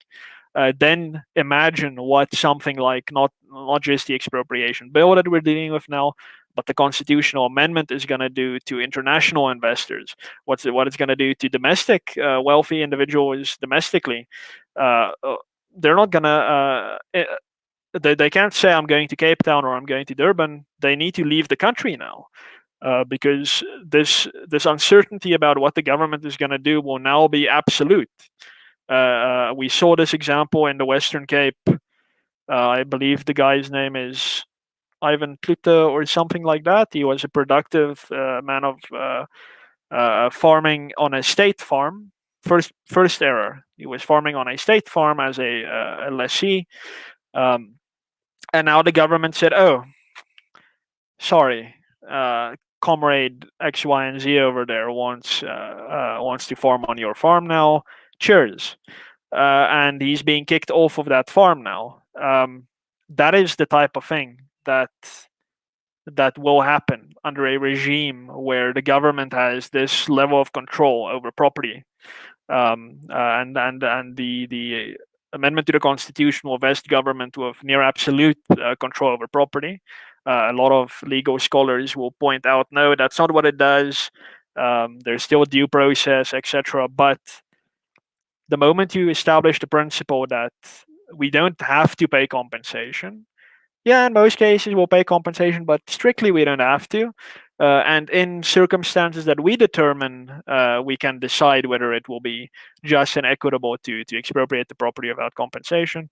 Then imagine what something like not just the expropriation bill that we're dealing with now, but the constitutional amendment is going to do to international investors. What it's going to do to domestic wealthy individuals domestically. They're not going to. They can't say, "I'm going to Cape Town" or "I'm going to Durban." They need to leave the country now. Because this uncertainty about what the government is going to do will now be absolute. We saw this example in the Western Cape. I believe the guy's name is Ivan Klute or something like that. He was a productive man of farming on a state farm. First error. He was farming on a state farm as a lessee. And now the government said, "Oh, sorry, comrade X, Y, and Z over there wants to farm on your farm now. Cheers." And he's being kicked off of that farm now. That is the type of thing that will happen under a regime where the government has this level of control over property. And the amendment to the Constitution will vest government with near absolute control over property. A lot of legal scholars will point out, no, that's not what it does. There's still due process, etc. But the moment you establish the principle that we don't have to pay compensation, yeah, in most cases we'll pay compensation, but strictly we don't have to. And in circumstances that we determine, we can decide whether it will be just and equitable to expropriate the property without compensation.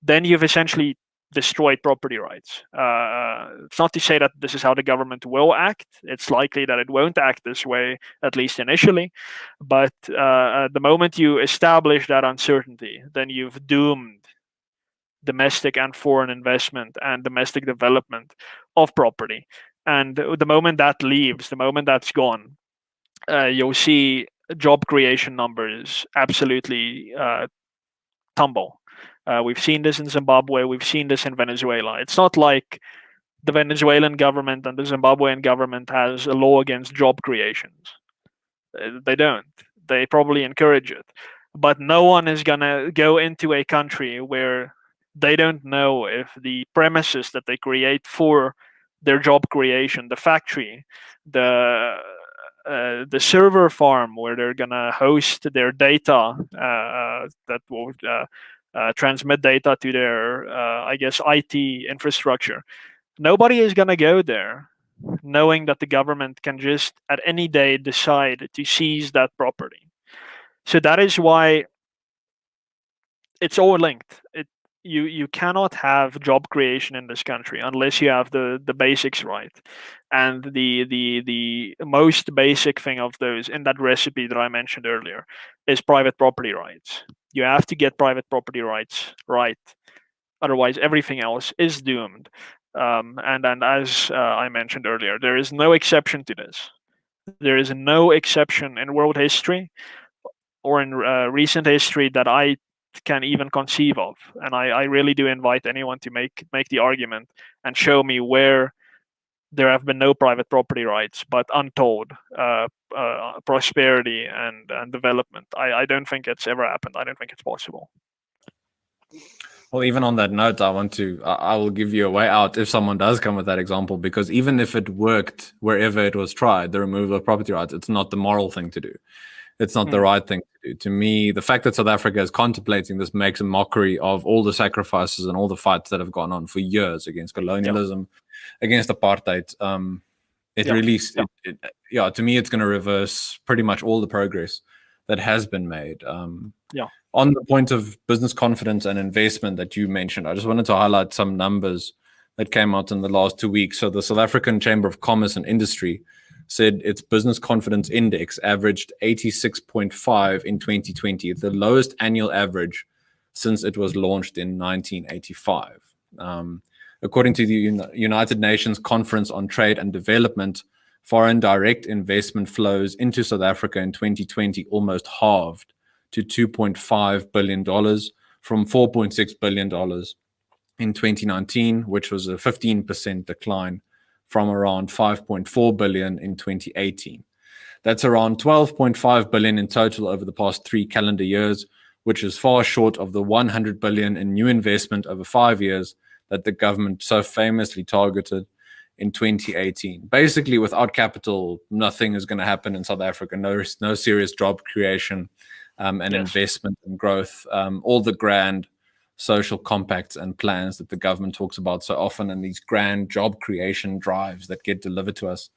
Then you've essentially destroyed property rights. It's not to say that this is how the government will act. It's likely that it won't act this way, at least initially. But the moment you establish that uncertainty, then you've doomed domestic and foreign investment and domestic development of property. And the moment that leaves, the moment that's gone, you'll see job creation numbers absolutely tumble. We've seen this in Zimbabwe. We've seen this in Venezuela. It's not like the Venezuelan government and the Zimbabwean government has a law against job creations. They don't. They probably encourage it. But no one is going to go into a country where they don't know if the premises that they create for their job creation, the factory, the server farm where they're going to host their data that will transmit data to their, I guess, IT infrastructure. Nobody is going to go there knowing that the government can just at any day decide to seize that property. So that is why it's all linked. You cannot have job creation in this country unless you have the basics right. And the most basic thing of those in that recipe that I mentioned earlier is private property rights. You have to get private property rights right. Otherwise, everything else is doomed. And as I mentioned earlier, there is no exception to this. There is no exception in world history or in recent history that I can even conceive of. And I really do invite anyone to make the argument and show me where there have been no private property rights, but untold prosperity and development. I don't think it's ever happened. I don't think it's possible. Well, even on that note, I will give you a way out if someone does come with that example, because even if it worked wherever it was tried, the removal of property rights, it's not the moral thing to do. It's not the right thing to do. To me, the fact that South Africa is contemplating this makes a mockery of all the sacrifices and all the fights that have gone on for years against colonialism, against apartheid. To me, it's going to reverse pretty much all the progress that has been made. On the point of business confidence and investment that you mentioned, I just wanted to highlight some numbers that came out in the last 2 weeks. So the South African Chamber of Commerce and Industry said its business confidence index averaged 86.5 in 2020, the lowest annual average since it was launched in 1985. According to the United Nations Conference on Trade and Development, foreign direct investment flows into South Africa in 2020 almost halved to $2.5 billion from $4.6 billion in 2019, which was a 15% decline from around $5.4 billion in 2018. That's around $12.5 billion in total over the past 3 calendar years, which is far short of the $100 billion in new investment over 5 years that the government so famously targeted in 2018. Basically, without capital, nothing is going to happen in South Africa. No serious job creation and investment and growth. All the grand social compacts and plans that the government talks about so often, and these grand job creation drives that get delivered to us.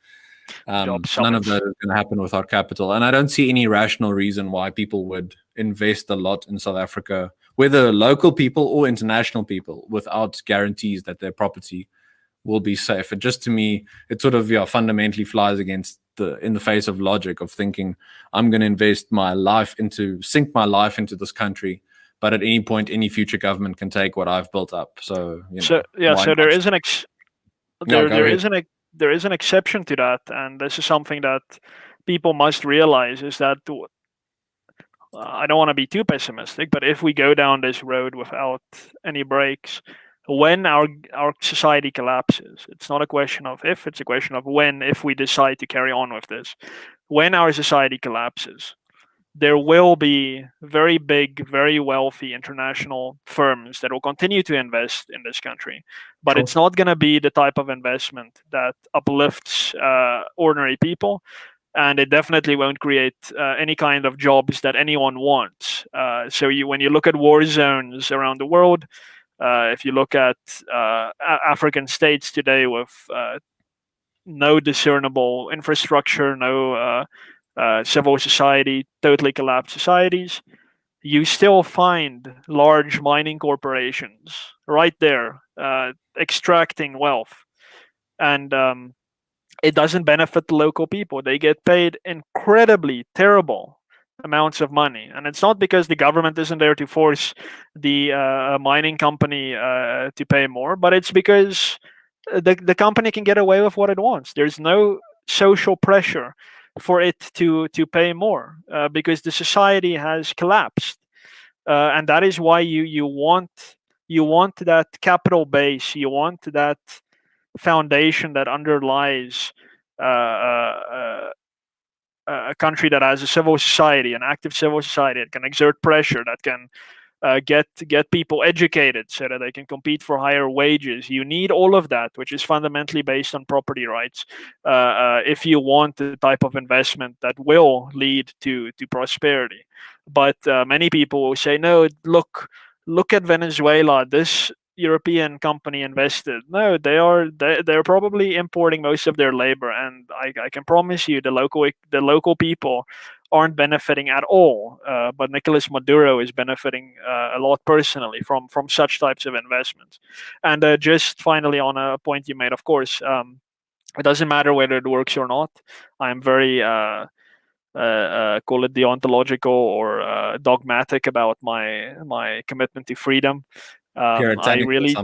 None of that is going to happen without capital. And I don't see any rational reason why people would invest a lot in South Africa, whether local people or international people, without guarantees that their property will be safe. And just to me, it sort of fundamentally flies against in the face of logic of thinking I'm going to sink my life into this country, but at any point, any future government can take what I've built up. So there is an exception to that, and this is something that people must realize, is that I don't want to be too pessimistic, but if we go down this road without any breaks, when our society collapses, it's not a question of if, it's a question of when, if we decide to carry on with this. When our society collapses, there will be very big, very wealthy international firms that will continue to invest in this country. But It's not going to be the type of investment that uplifts ordinary people. And it definitely won't create any kind of jobs that anyone wants. When you look at war zones around the world, if you look at African states today with no discernible infrastructure, no civil society, totally collapsed societies, you still find large mining corporations right there extracting wealth. And it doesn't benefit the local people. They get paid incredibly terrible amounts of money, and it's not because the government isn't there to force the mining company to pay more, but it's because the company can get away with what it wants. There's no social pressure for it to pay more because the society has collapsed, and that is why you want that capital base, you want that foundation that underlies a country that has a civil society, an active civil society that can exert pressure, that can get people educated so that they can compete for higher wages. You need all of that, which is fundamentally based on property rights, if you want the type of investment that will lead to prosperity. But many people will say, no, look at Venezuela. This European company invested. No, they're probably importing most of their labor, and I can promise you the local people aren't benefiting at all. But Nicolas Maduro is benefiting a lot personally from such types of investments. And just finally, on a point you made, of course, it doesn't matter whether it works or not. I'm very call it deontological or dogmatic about my commitment to freedom. I really,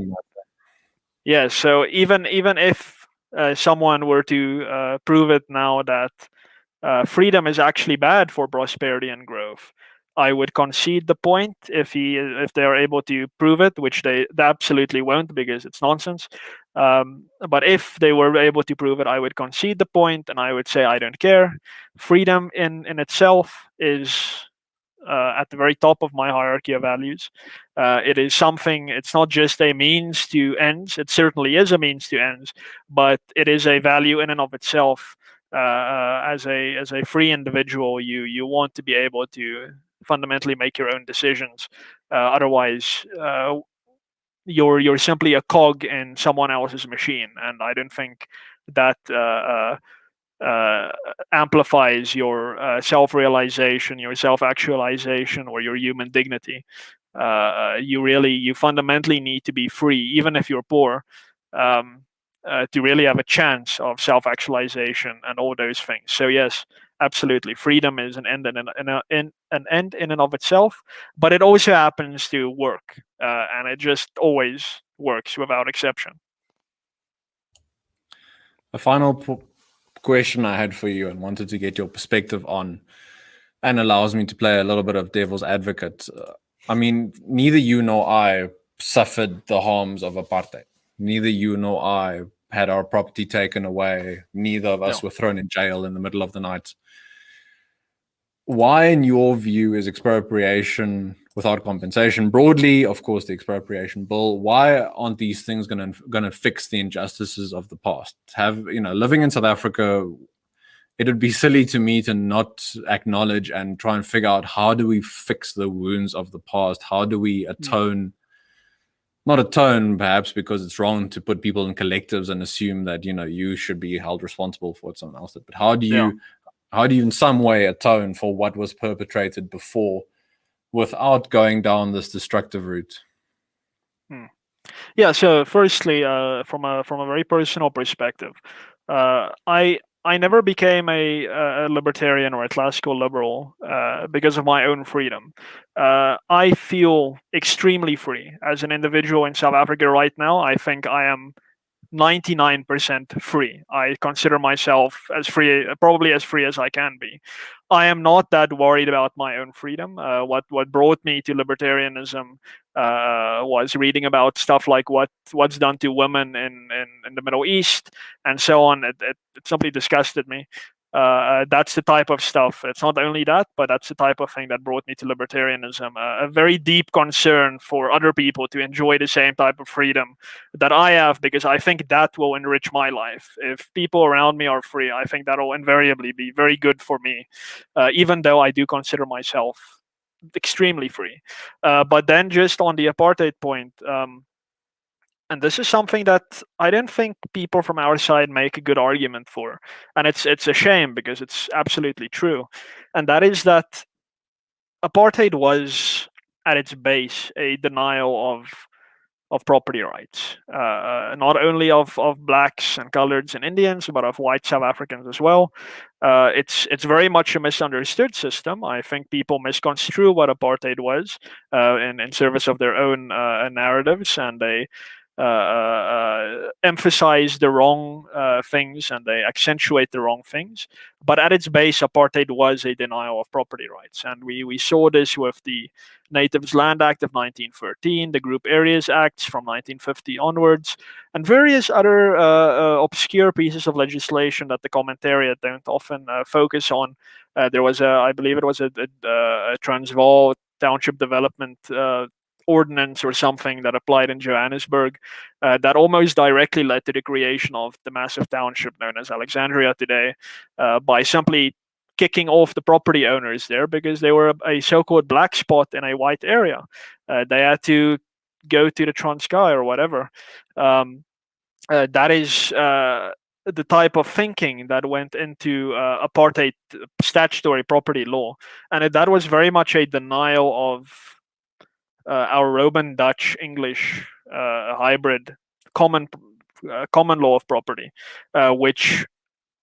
yeah. So even if someone were to prove it now that freedom is actually bad for prosperity and growth, I would concede the point if they are able to prove it, which they absolutely won't because it's nonsense. But if they were able to prove it, I would concede the point, and I would say I don't care. Freedom in itself is at the very top of my hierarchy of values. It is something, it's not just a means to ends. It certainly is a means to ends, but it is a value in and of itself. As a free individual, you want to be able to fundamentally make your own decisions. Otherwise, you're simply a cog in someone else's machine, and I don't think that amplifies your self-realization, your self-actualization, or your human dignity. You fundamentally need to be free, even if you're poor, to really have a chance of self-actualization and all those things. So yes, absolutely, freedom is an end an end in and of itself, but it also happens to work, and it just always works without exception. A final question I had for you and wanted to get your perspective on, and allows me to play a little bit of devil's advocate. I mean, neither you nor I suffered the harms of apartheid. Neither you nor I had our property taken away. Neither of us were thrown in jail in the middle of the night. Why, in your view, is expropriation without compensation broadly, of course, the Expropriation Bill? Why aren't these things going to fix the injustices of the past? Living in South Africa, it would be silly to me to not acknowledge and try and figure out, how do we fix the wounds of the past? How do we atone? Not atone, perhaps, because it's wrong to put people in collectives and assume that you should be held responsible for what someone else did. But how do you in some way atone for what was perpetrated before, without going down this destructive route? Yeah. So, firstly, from a very personal perspective, I never became a libertarian or a classical liberal because of my own freedom. I feel extremely free as an individual in South Africa right now. I think I am 99% free. I consider myself as free, probably as free as I can be. I am not that worried about my own freedom. What brought me to libertarianism was reading about stuff like what's done to women in the Middle East and so on. It simply disgusted me. That's the type of stuff. It's not only that, but that's the type of thing that brought me to libertarianism. A very deep concern for other people to enjoy the same type of freedom that I have, because I think that will enrich my life. If people around me are free, I think that will invariably be very good for me, even though I do consider myself extremely free. But then, just on the apartheid point, and this is something that I don't think people from our side make a good argument for, and it's a shame because it's absolutely true, and that is that apartheid was at its base a denial of property rights, not only of blacks and coloreds and Indians, but of white South Africans as well. It's very much a misunderstood system. I think people misconstrue what apartheid was in service of their own narratives, and they emphasize the wrong things, and they accentuate the wrong things. But at its base, apartheid was a denial of property rights, and we saw this with the Natives Land Act of 1913, the Group Areas Acts from 1950 onwards, and various other obscure pieces of legislation that the commentariat don't often focus on. There was I believe it was a Transvaal Township Development ordinance or something that applied in Johannesburg that almost directly led to the creation of the massive township known as Alexandria today, by simply kicking off the property owners there because they were a so-called black spot in a white area. They had to go to the Transkei or whatever. That is the type of thinking that went into apartheid statutory property law, and that was very much a denial of our Roman Dutch English hybrid common law of property, which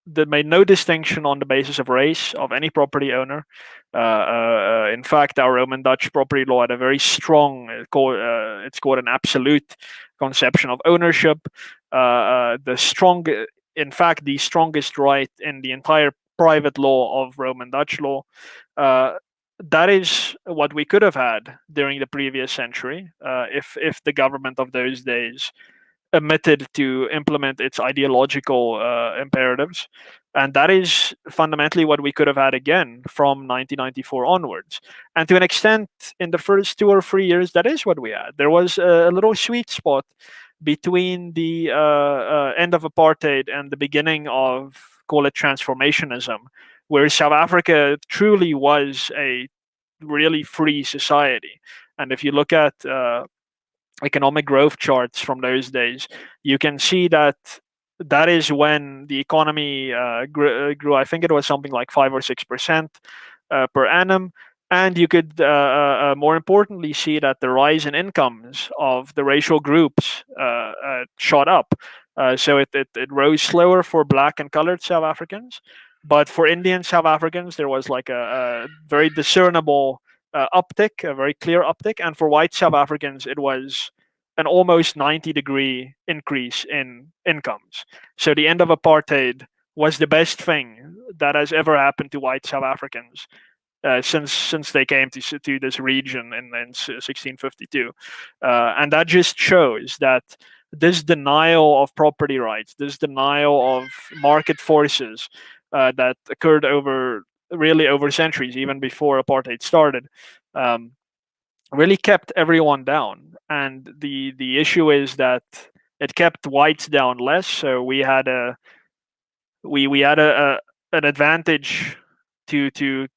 that made no distinction on the basis of race of any property owner. In fact, our Roman Dutch property law had a very strong, it's called an absolute conception of ownership. The strongest right in the entire private law of Roman Dutch law. That is what we could have had during the previous century if the government of those days omitted to implement its ideological imperatives. And that is fundamentally what we could have had again from 1994 onwards. And to an extent, in the first 2 or 3 years, that is what we had. There was a little sweet spot between the end of apartheid and the beginning of, call it, transformationism, where South Africa truly was a really free society. And if you look at economic growth charts from those days, you can see that that is when the economy grew. I think it was something like 5 or 6% per annum. And you could, more importantly, see that the rise in incomes of the racial groups shot up. So it rose slower for Black and colored South Africans. But for Indian South Africans, there was like a very discernible uptick, a very clear uptick. And for white South Africans, it was an almost 90-degree increase in incomes. So the end of apartheid was the best thing that has ever happened to white South Africans since they came to this region in 1652. And that just shows that this denial of property rights, this denial of market forces that occurred over centuries, even before apartheid started, really kept everyone down. And the issue is that it kept whites down less. So we had an advantage to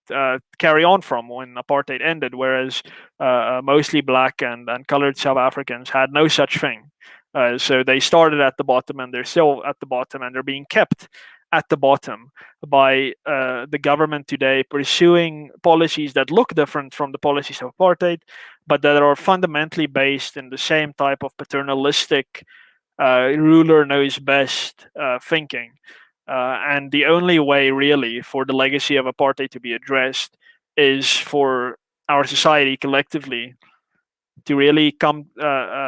carry on from when apartheid ended, whereas mostly Black and colored South Africans had no such thing. So they started at the bottom, and they're still at the bottom, and they're being kept at the bottom by the government today pursuing policies that look different from the policies of apartheid, but that are fundamentally based in the same type of paternalistic ruler knows best thinking. And the only way, really, for the legacy of apartheid to be addressed is for our society collectively to really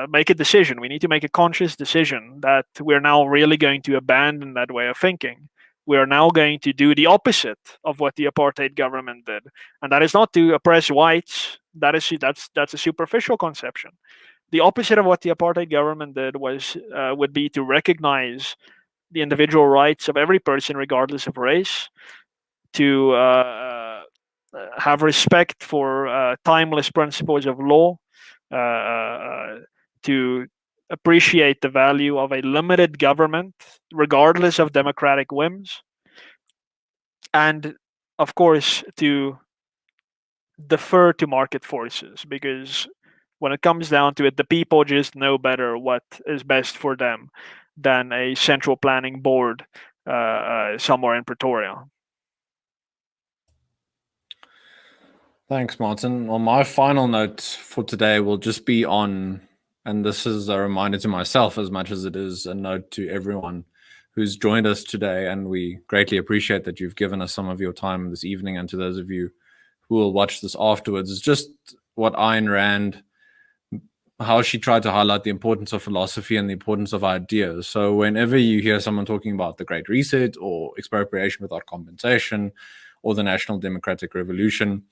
make a decision. We need to make a conscious decision that we're now really going to abandon that way of thinking. We are now going to do the opposite of what the apartheid government did, and that is not to oppress whites. That's a superficial conception. The opposite of what the apartheid government did would be to recognize the individual rights of every person, regardless of race, to have respect for timeless principles of law, to appreciate the value of a limited government, regardless of democratic whims, and of course to defer to market forces, because when it comes down to it, the people just know better what is best for them than a central planning board somewhere in Pretoria. Thanks, Martin. Well, my final note for today will just be on, and this is a reminder to myself as much as it is a note to everyone who's joined us today, and we greatly appreciate that you've given us some of your time this evening, and to those of you who will watch this afterwards, is just what Ayn Rand, how she tried to highlight the importance of philosophy and the importance of ideas. So whenever you hear someone talking about the Great Reset or expropriation without compensation or the National Democratic Revolution,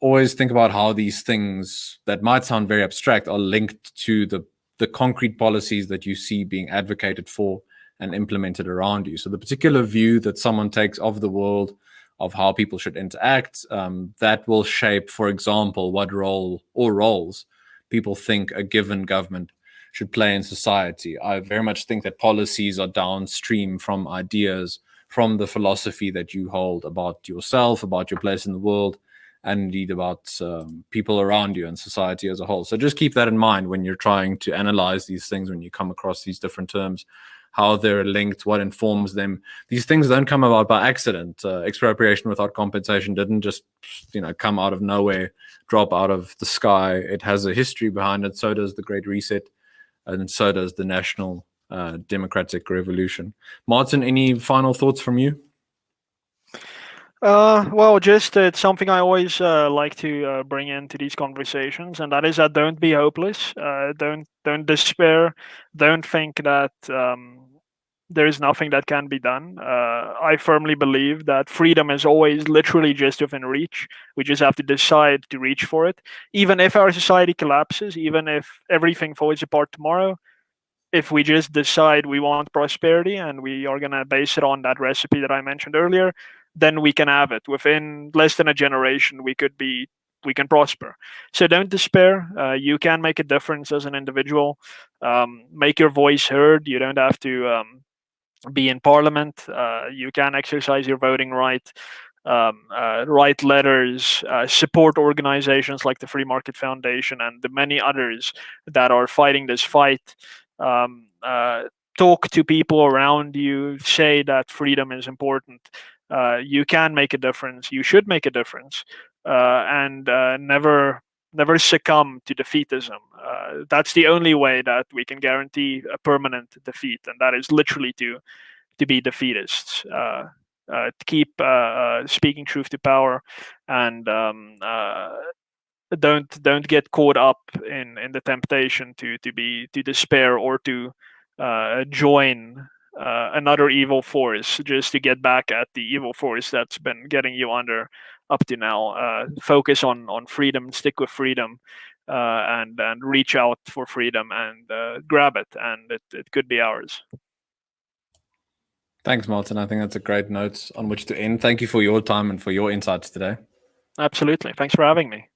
always think about how these things that might sound very abstract are linked to the concrete policies that you see being advocated for and implemented around you. So the particular view that someone takes of the world, of how people should interact, that will shape, for example, what role or roles people think a given government should play in society. I very much think that policies are downstream from ideas, from the philosophy that you hold about yourself, about your place in the world, and indeed about people around you and society as a whole. So just keep that in mind when you're trying to analyze these things, when you come across these different terms, how they're linked, what informs them. These things don't come about by accident. Expropriation without compensation didn't just, come out of nowhere, drop out of the sky. It has a history behind it. So does the Great Reset, and so does the National Democratic Revolution. Martin, any final thoughts from you? Well, just it's something I always like to bring into these conversations, and that is that don't be hopeless, don't despair, don't think that there is nothing that can be done. I firmly believe that freedom is always literally just within reach. We just have to decide to reach for it. Even if our society collapses, even if everything falls apart tomorrow, if we just decide we want prosperity and we are going to base it on that recipe that I mentioned earlier, then we can have it. Within less than a generation, we can prosper. So don't despair. You can make a difference as an individual. Make your voice heard. You don't have to be in parliament. You can exercise your voting right. Write letters, support organizations like the Free Market Foundation and the many others that are fighting this fight. Talk to people around you. Say that freedom is important. You can make a difference. You should make a difference, and never succumb to defeatism. That's the only way that we can guarantee a permanent defeat, and that is literally to be defeatists. To keep speaking truth to power, and don't get caught up in the temptation to despair or to join another evil force just to get back at the evil force that's been getting you under up to now. Focus on freedom, stick with freedom, and reach out for freedom and grab it, and it could be ours. Thanks, Martin. I think that's a great note on which to end. Thank you for your time and for your insights today. Absolutely. Thanks for having me.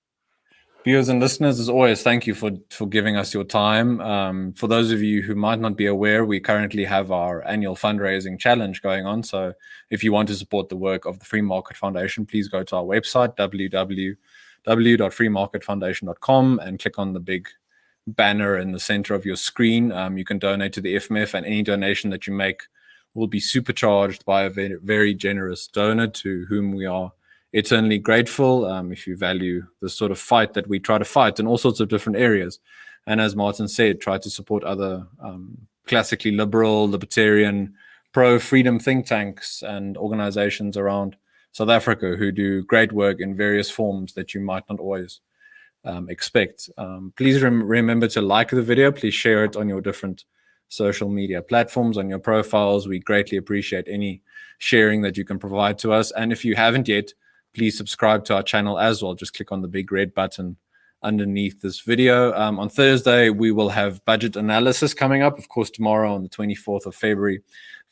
Viewers and listeners, as always, thank you for giving us your time. For those of you who might not be aware, we currently have our annual fundraising challenge going on. So if you want to support the work of the Free Market Foundation, please go to our website, www.freemarketfoundation.com, and click on the big banner in the center of your screen. You can donate to the FMF, and any donation that you make will be supercharged by a very, very generous donor to whom we are eternally grateful. If you value the sort of fight that we try to fight in all sorts of different areas. And as Martin said, try to support other classically liberal, libertarian, pro-freedom think tanks and organizations around South Africa who do great work in various forms that you might not always expect. Please remember to like the video. Please share it on your different social media platforms, on your profiles. We greatly appreciate any sharing that you can provide to us. And if you haven't yet, please subscribe to our channel as well. Just click on the big red button underneath this video. On Thursday, we will have budget analysis coming up. Of course, tomorrow on the 24th of February,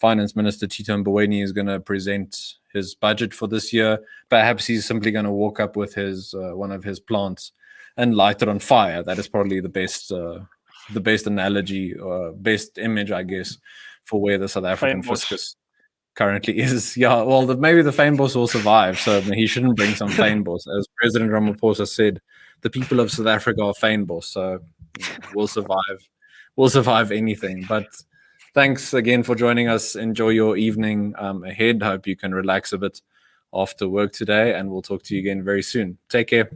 Finance Minister Tito Mboweni is going to present his budget for this year. Perhaps he's simply going to walk up with his one of his plants and light it on fire. That is probably the best analogy or best image, I guess, for where the South African fiscus currently is. Yeah, well, maybe the fynbos will survive, so he shouldn't bring some fynbos. As President Ramaphosa said, the people of South Africa are fynbos, so we'll survive. We'll survive anything. But thanks again for joining us. Enjoy your evening ahead. Hope you can relax a bit after work today, and we'll talk to you again very soon. Take care.